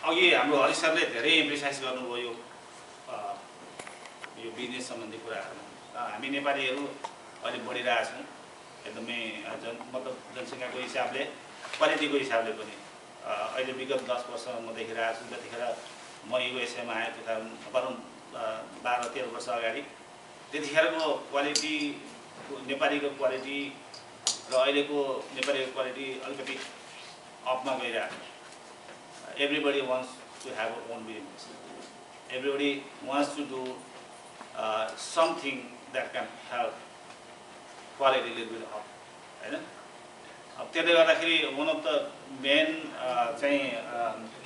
अघि हाम्रो हरि सरले धेरै एम्फेसाइज गर्नुभयो यो बिजनेस सम्बन्धी कुराहरू। हामी नेपालीहरू अहिले बढिरहेछौँ एकदमै मतलब जनसङ्ख्याको हिसाबले, क्वालिटीको हिसाबले पनि। अहिले विगत 10 वर्ष म देखिरहेको छु, जतिखेर म युएसएमा आएँ 2012-13 वर्ष अगाडि, त्यतिखेरको क्वालिटी, नेपालीको क्वालिटी र अहिलेको नेपालीको क्वालिटी अलिकति अपमा गइरहेको। Everybody wants to have a own business, everybody wants to do something that can help quality little bit up, होइन। अब त्यसले गर्दाखेरि वान अफ द मेन चाहिँ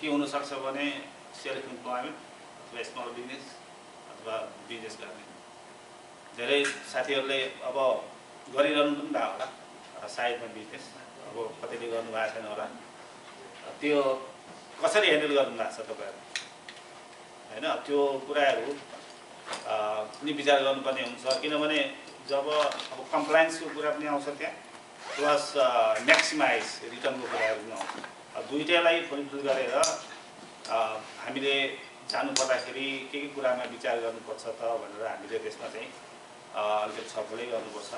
के हुनसक्छ भने सेल्फ इम्प्लोइमेन्ट अथवा स्मल बिजनेस अथवा बिजनेस गर्ने। धेरै साथीहरूले अब गरिरहनु पनि भएको होला साइडमा बिजनेस, अब कतिले गर्नुभएको छैन होला। त्यो कसरी ह्यान्डल गर्नुभएको छ तपाईँहरू, होइन? त्यो कुराहरू पनि विचार गर्नुपर्ने हुन्छ, किनभने जब अब कम्प्लायन्सको कुरा पनि आउँछ त्यहाँ, प्लस म्याक्सिमाइज रिटर्नको कुराहरू पनि आउँछ। दुईटैलाई फुलफिल गरेर हामीले जानु पर्दाखेरि के कुरामा विचार गर्नुपर्छ त भनेर हामीले त्यसमा चाहिँ अलिकति छलफलै गर्नुपर्छ।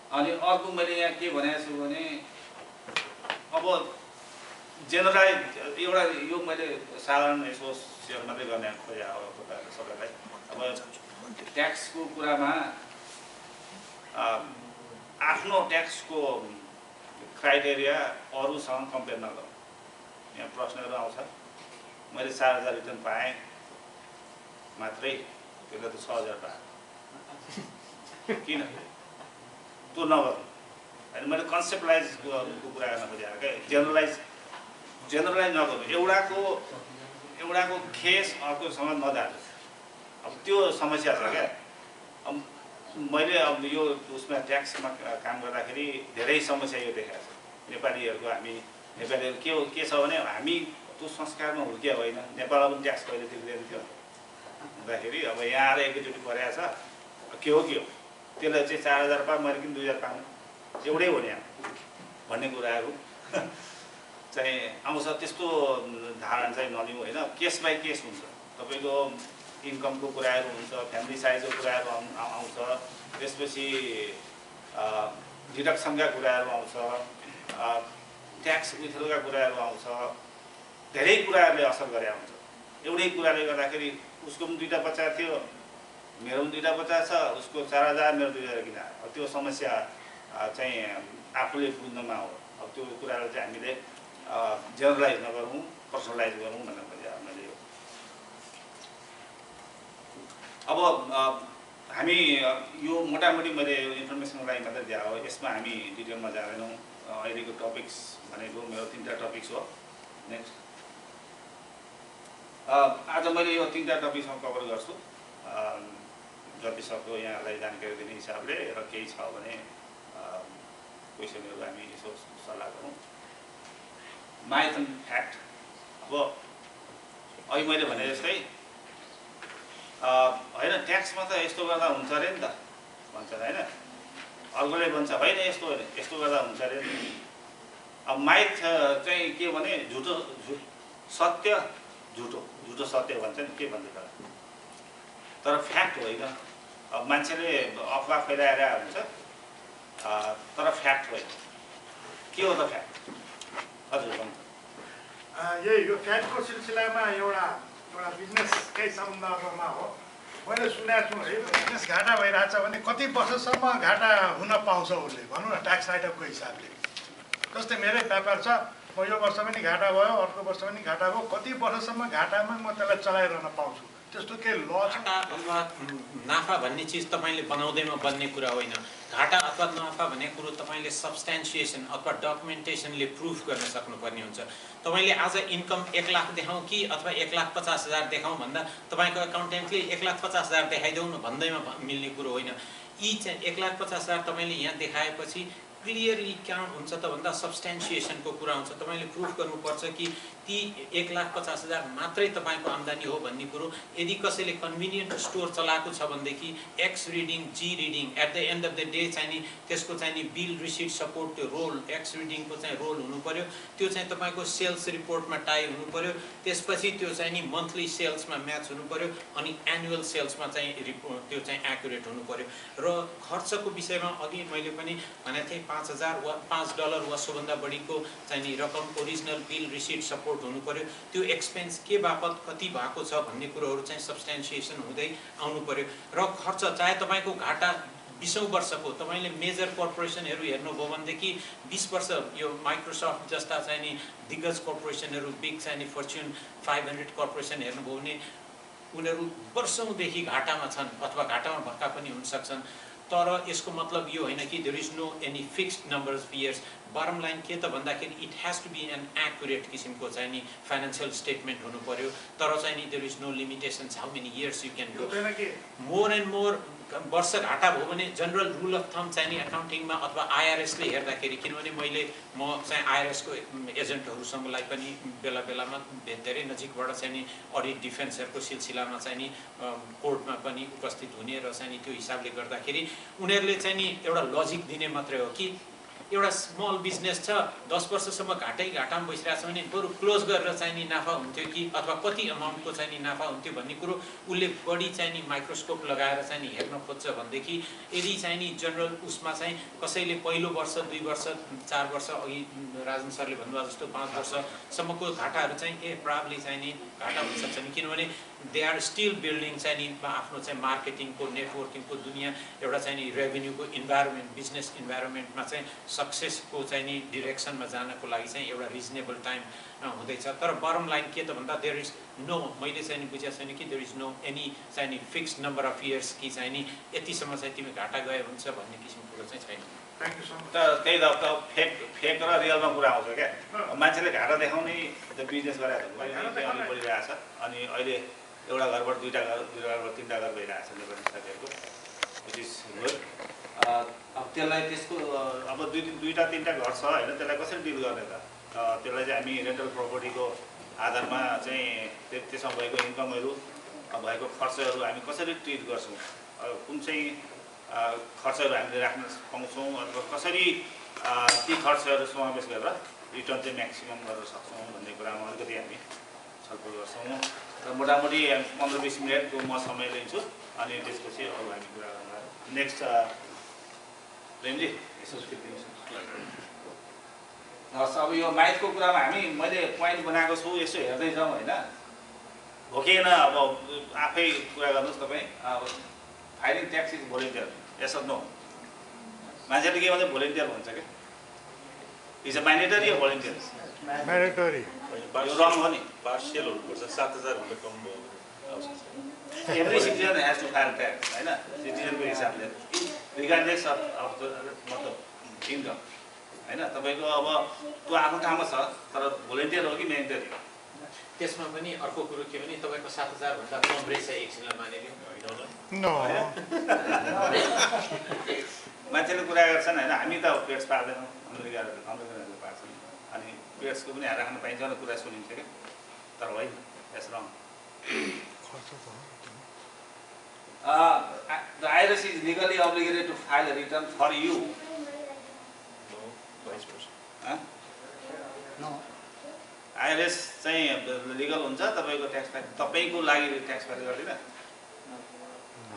अनि अर्को मैले यहाँ के भनेको छु भने अब जेनरलाइज एउटा यो मैले साधारण यसो सेयर मात्रै गर्ने खोजेको हो तपाईँहरू सबैलाई। अब ट्याक्सको कुरामा आफ्नो ट्याक्सको क्राइटेरिया अरूसँग कम्पेयर नगरौँ। यहाँ प्रश्नहरू आउँछ, मैले 4,000 रिटर्न पाएँ मात्रै त्यसले त 6000 पायो किन त्यो नगर्नु होइन मैले कन्सेप्टलाइज को कुरा गर्न खोजेको क्या जेनरलाइज नगर्नु एउटाको खेस अर्कोसँग नजानु अब त्यो समस्या छ क्या अब मैले अब यो उसमा ट्याक्समा काम गर्दाखेरि धेरै समस्या यो देखाएको छ नेपालीहरूको नेपालीहरू के छ भने हामी त्यो संस्कारमा हुर्किया होइन नेपालमा पनि ट्याक्स कहिले तिर्दैन थियो हुँदाखेरि अब यहाँ आएर एकैचोटि परेको छ के हो त्यसले चाहिँ 4000 पाए मैले किन 2000 पाउनु एउटै हो नि भन्ने कुराहरू चाहिँ आउँछ त्यस्तो धारणा चाहिँ नलिउँ होइन केस बाई केस हुन्छ तपाईँको इन्कमको कुराहरू हुन्छ फ्यामिली साइजको कुराहरू आउँछ त्यसपछि डिडक्सनका कुराहरू आउँछ ट्याक्स विथलका कुराहरू आउँछ धेरै कुराहरूले असर गरे हुन्छ एउटै कुराले गर्दाखेरि उसको पनि 2टा बच्चा थियो मेरो पनि 2टा बच्चा छ उसको 4000 मेरो 2000 किन त्यो समस्या चाहिँ आफूले बुझ्नमा हो अब त्यो कुरालाई चाहिँ हामीले जेनरलाइज नगरौँ पर्सनलाइज गरौँ भनेर मैले अब हामी यो मोटामोटी मैले इन्फर्मेसनको लागि मात्रै दिएको हो यसमा हामी डिटेलमा जाँदैनौँ अहिलेको टपिक्स भनेको मेरो 3टा टपिक्स हो नेक्स्ट आज मैले यो 3टा टपिक्समा कभर गर्छु जति सक्दो यहाँलाई जानकारी दिने हिसाबले र केही छ भने क्वेसनहरू हामी यसो सल्लाह गरौँ माइथ एन्ड फ्याक्ट अब अहिले मैले भने जस्तै होइन ट्याक्समा त यस्तो गर्दा हुन्छ अरे नि त भन्छन् होइन अर्कोले भन्छ होइन यस्तो गर्दा हुन्छ अरे नि अब माइथ चाहिँ के भने सत्य झुटो सत्य भन्छ नि के भन्छ तर फ्याक्ट होइन अब मान्छेले अफवाह फैलाएर हुन्छ तर फ्याक्ट होइन के हो त फ्याक्ट हजुर भन्छ यही यो फ्याक्टको सिलसिलामा एउटा बिजनेसकै सन्दर्भमा हो मैले सुनेको छु है बिजनेस घाटा भइरहेछ भने कति वर्षसम्म घाटा हुन पाउँछ उसले भनौँ न ट्याक्स आइटमको हिसाबले जस्तै मेरै व्यापार छ म यो वर्ष पनि घाटा भयो अर्को वर्ष पनि घाटा भयो कति वर्षसम्म घाटामा म त्यसलाई चलाइरहन पाउँछु त्यस्तो केही ल छ अथवा नाफा भन्ने चिज तपाईँले बनाउँदैमा बन्ने कुरा होइन घाटा अथवा नाफा भन्ने कुरो तपाईँले सब्सटेन्सिएसन अथवा डकुमेन्टेसनले प्रुफ गर्न सक्नुपर्ने हुन्छ तपाईँले आज इन्कम 1 लाख देखाउँ कि अथवा 1,50,000 देखाउँ भन्दा तपाईँको एकाउन्टेन्टले 1,50,000 देखाइदेऊ न भन्दैमा मिल्ने कुरो होइन यी चाहिँ 1,50,000 तपाईँले यहाँ देखाएपछि क्लियरली काउन्ट हुन्छ त भन्दा सब्सटेन्सिएसनको कुरा हुन्छ तपाईँले प्रुफ गर्नुपर्छ कि ती 1,50,000 मात्रै तपाईँको आम्दानी हो भन्ने कुरो यदि कसैले कन्भिनियन्ट स्टोर चलाएको छ भनेदेखि X reading G reading at the end of the day चाहिँ नि त्यसको चाहिँ नि बिल रिसिट सपोर्ट त्यो रोल एक्स रिडिङको चाहिँ रोल हुनु पर्यो त्यो चाहिँ तपाईँको सेल्स रिपोर्टमा टाई हुनु पर्यो त्यसपछि त्यो चाहिँ नि मन्थली सेल्समा म्याच हुनु पर्यो अनि एनुअल सेल्समा चाहिँ त्यो चाहिँ एक्युरेट हुनु पर्यो र खर्चको विषयमा अघि मैले पनि भनेको थिएँ $5,000 वा $5 वा सोभन्दा बढीको चाहिँ नि रकम ओरिजिनल बिल रिसिट सपोर्ट हुनु पर्यो त्यो एक्सपेन्स के बापत कति भएको छ भन्ने कुरोहरू चाहिँ सब्सटेन्सिएसन हुँदै आउनु पर्यो र खर्च चाहे तपाईँको घाटा 20औं वर्षको तपाईँले मेजर कर्पोरेसनहरू हेर्नुभयो भनेदेखि 20 वर्ष यो माइक्रोसफ्ट जस्ता चाहिँ नि दिग्गज कर्पोरेसनहरू बिग चाहिँ नि फर्च्युन 500 कर्पोरेसन हेर्नुभयो भने उनीहरू वर्षौँदेखि घाटामा छन् अथवा घाटामा भएका पनि हुन सक्छन् तर यसको मतलब यो होइन कि there is no any fixed number of years bottom line के त भन्दाखेरि it has to be an accurate किसिमको चाहिँ नि फाइनेन्सियल स्टेटमेन्ट हुनु पर्यो तर चाहिँ नि there is no limitations how many years you can do more and more वर्ष घाटा भयो भने जनरल रुल अफ थम चाहिँ नि एकाउन्टिङमा अथवा आइआरएसले हेर्दाखेरि किनभने म चाहिँ आइआरएसको एजेन्टहरूसँगलाई पनि बेला बेलामा धेरै नजिकबाट चाहिँ नि अडिट डिफेन्सहरूको सिलसिलामा चाहिँ नि कोर्टमा पनि उपस्थित हुने र चाहिँ नि त्यो हिसाबले गर्दाखेरि उनीहरूले चाहिँ नि एउटा लजिक दिने मात्रै हो कि एउटा स्मल बिजनेस छ 10 वर्षसम्म घाटामा बसिरहेको छ भने बरु क्लोज गरेर चाहिँ नि नाफा हुन्थ्यो कि अथवा कति अमाउन्टको चाहिँ नि नाफा हुन्थ्यो भन्ने कुरो उसले बढी चाहिँ नि माइक्रोस्कोप लगाएर चाहिँ नि हेर्न खोज्छ भनेदेखि यदि चाहिँ नि जनरल उसमा चाहिँ कसैले पहिलो वर्ष 2 वर्ष 4 वर्ष अघि राजन सरले भन्नुभयो जस्तो 5 वर्षसम्मको घाटाहरू चाहिँ प्राब्ली चाहिँ नि घाटा हुन सक्छ नि किनभने दे आर स्टिल बिल्डिङ चाहिँ नि आफ्नो चाहिँ मार्केटिङको नेटवर्किङको दुनियाँ एउटा चाहिँ नि रेभेन्यूको इन्भाइरोमेन्ट बिजनेस इन्भाइरोमेन्टमा चाहिँ सक्सेसको चाहिँ नि डिरेक्सनमा जानको लागि चाहिँ एउटा रिजनेबल टाइम हुँदैछ। तर बरम लाइन के त भन्दा देयर इज नो, मैले चाहिँ नि बुझेको छैन कि देयर इज नो एनी चाहिँ नि फिक्स्ड नम्बर अफ इयर्स कि चाहिँ नि यतिसम्म चाहिँ तिमी घाटा गए हुन्छ भन्ने किसिमको कुरो चाहिँ छैन। Thank you so much. त त्यही त फेक र रियलमा कुरा आउँछ क्या। मान्छेले घाटा देखाउने बिजनेस गरेर अलिक बढिरहेछ। अनि अहिले एउटा घरबाट दुईवटा घरबाट तिनवटा घर भइरहेछ नेपाली साथीहरूको, विच इज गुड। अब त्यसलाई त्यसको अब दुईवटा तिनवटा घर छ होइन, त्यसलाई कसरी डिल गर्ने त? त्यसलाई चाहिँ हामी रेन्टल प्रपर्टीको आधारमा चाहिँ त्यसमा भएको इन्कमहरू भएको खर्चहरू हामी कसरी ट्रिट गर्छौँ, कुन चाहिँ खर्चहरू हामीले राख्न पाउँछौँ अथवा कसरी ती खर्चहरू समावेश गरेर रिटर्न चाहिँ म्याक्सिमम गर्न सक्छौँ भन्ने कुरामा अलिकति हामी छलफल गर्छौँ। र मोटामोटी 15-20 मिनटको म समय लिन्छु अनि त्यसपछि अरू हामी कुरा गर्छौँ। नेक्स्ट प्रेमजी यसो हस्, अब यो माइकको कुरामा मैले पोइन्ट बनाएको छु, यसो हेर्दै जाउँ होइन, भोकेन अब आफै कुरा गर्नुहोस् तपाईँ। अब filing tax is voluntary, yes or no? मान्छेले के भन्छ भोलिन्टियर भन्छ क्या, is a mandatory or voluntary? Mandatory. यो रङ हो नि। पार्सियल हुनुपर्छ, 7,000 भन्दा कम भयो। Every citizen has to file tax होइन, सिटिजनको हिसाबले रिगार्डलेस अफ द मतलब इन्कम होइन। तपाईँको अब त्यो आफ्नो ठाउँमा छ, तर भोलिन्टियर हो कि म्यान्डेटरी हो? त्यसमा पनि अर्को कुरो के भने तपाईँको 7,000 भन्दा कम रहेछ एकछिनलाई मानिलिउँ होइन होला। मान्छेले कुरा गर्छन् होइन, हामी त पेट्स पार्दैनौँ, अमेरिकाहरूले पार्छन्, अनि पेट्सको पनि राख्न पाइन्छ भने कुरा सुनिन्छ क्या, तर होइन, यस रङ। The IRS is legally obligated to file a return for you. IRS चाहिँ लिगल हुन्छ, तपाईँको ट्याक्स फाइल तपाईँको लागि ट्याक्स फाइल गर्दैन।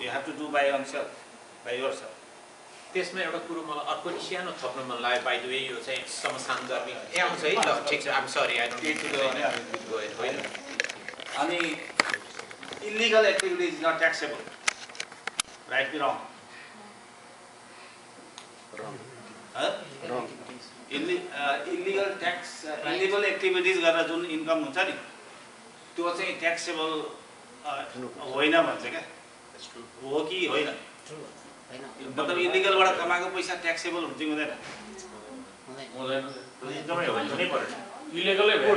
You have to do by oneself, by yourself. त्यसमा एउटा कुरो मलाई अर्को सानो थप्न मन लाग्यो, बाइ द वे यो चाहिँ समसान्दर्भिक आउँछ है। ल ठिक छ, I'm sorry, I don't need to go होइन। अनि illegal activity is not taxable, right कि wrong? Illegal tax illegal activities गरेर जुन इन्कम हुन्छ नि त्यो चाहिँ ट्याक्सेबल होइन भन्छ क्या, हो कि होइन? मतलब इलिगलबाट कमाएको पैसा ट्याक्सेबल हुन्छ कि हुँदैन? एकदमै हुनै पर्यो। इलिगलै भयो।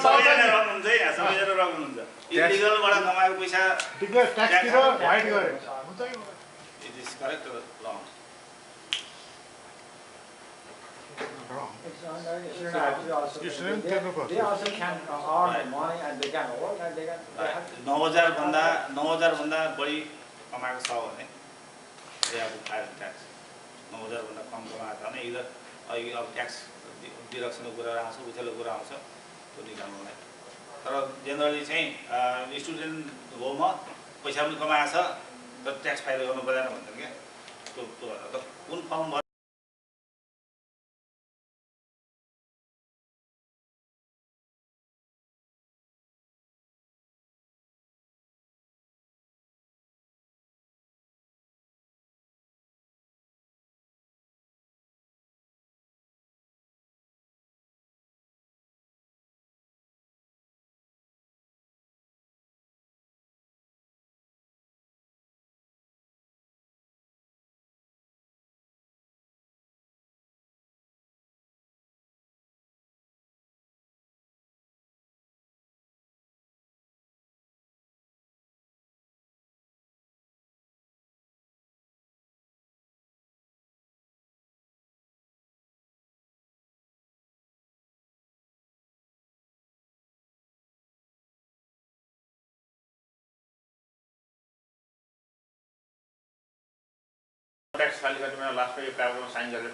सबैजना रङ हुन्छ है, सबैजना रङ हुन्छ। इलिगलबाट कमाएको पैसा इट इज करेक्ट र रङ? You shouldn't tell the person. They also can earn money and they can work and they can. 9,000 भन्दा बढी कमाएको छ भने they have to file tax. 9,000 भन्दा कम कमाएको छ भने इधर अब ट्याक्स डिडक्सनको कुरा आउँछ, उचाल्ने कुरा आउँछ, त्यो निकाल्नुलाई। तर जेनरली चाहिँ स्टुडेन्ट हो, म पैसा पनि कमाएको छ तर ट्याक्स फाइल गर्नु पर्दैन भन्छन् क्या। त्यो कुन फर्म ट्याक्स फाइल गर्ने बेला लास्टमा यो पेपरमा साइन गरेर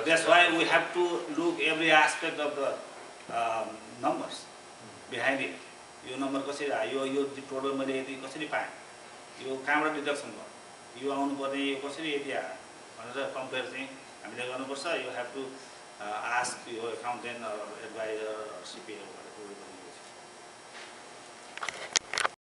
That's why we have to look every aspect of the numbers behind it. Yo number कसरी आयो, यो टोटल मैले यति कसरी पाएँ, यो कहाँबाट डिडक्सन भयो, यो आउनुपर्ने यो कसरी यति आयो भनेर कम्पेयर चाहिँ हामीले गर्नुपर्छ। You have to ask your accountant advisor CPU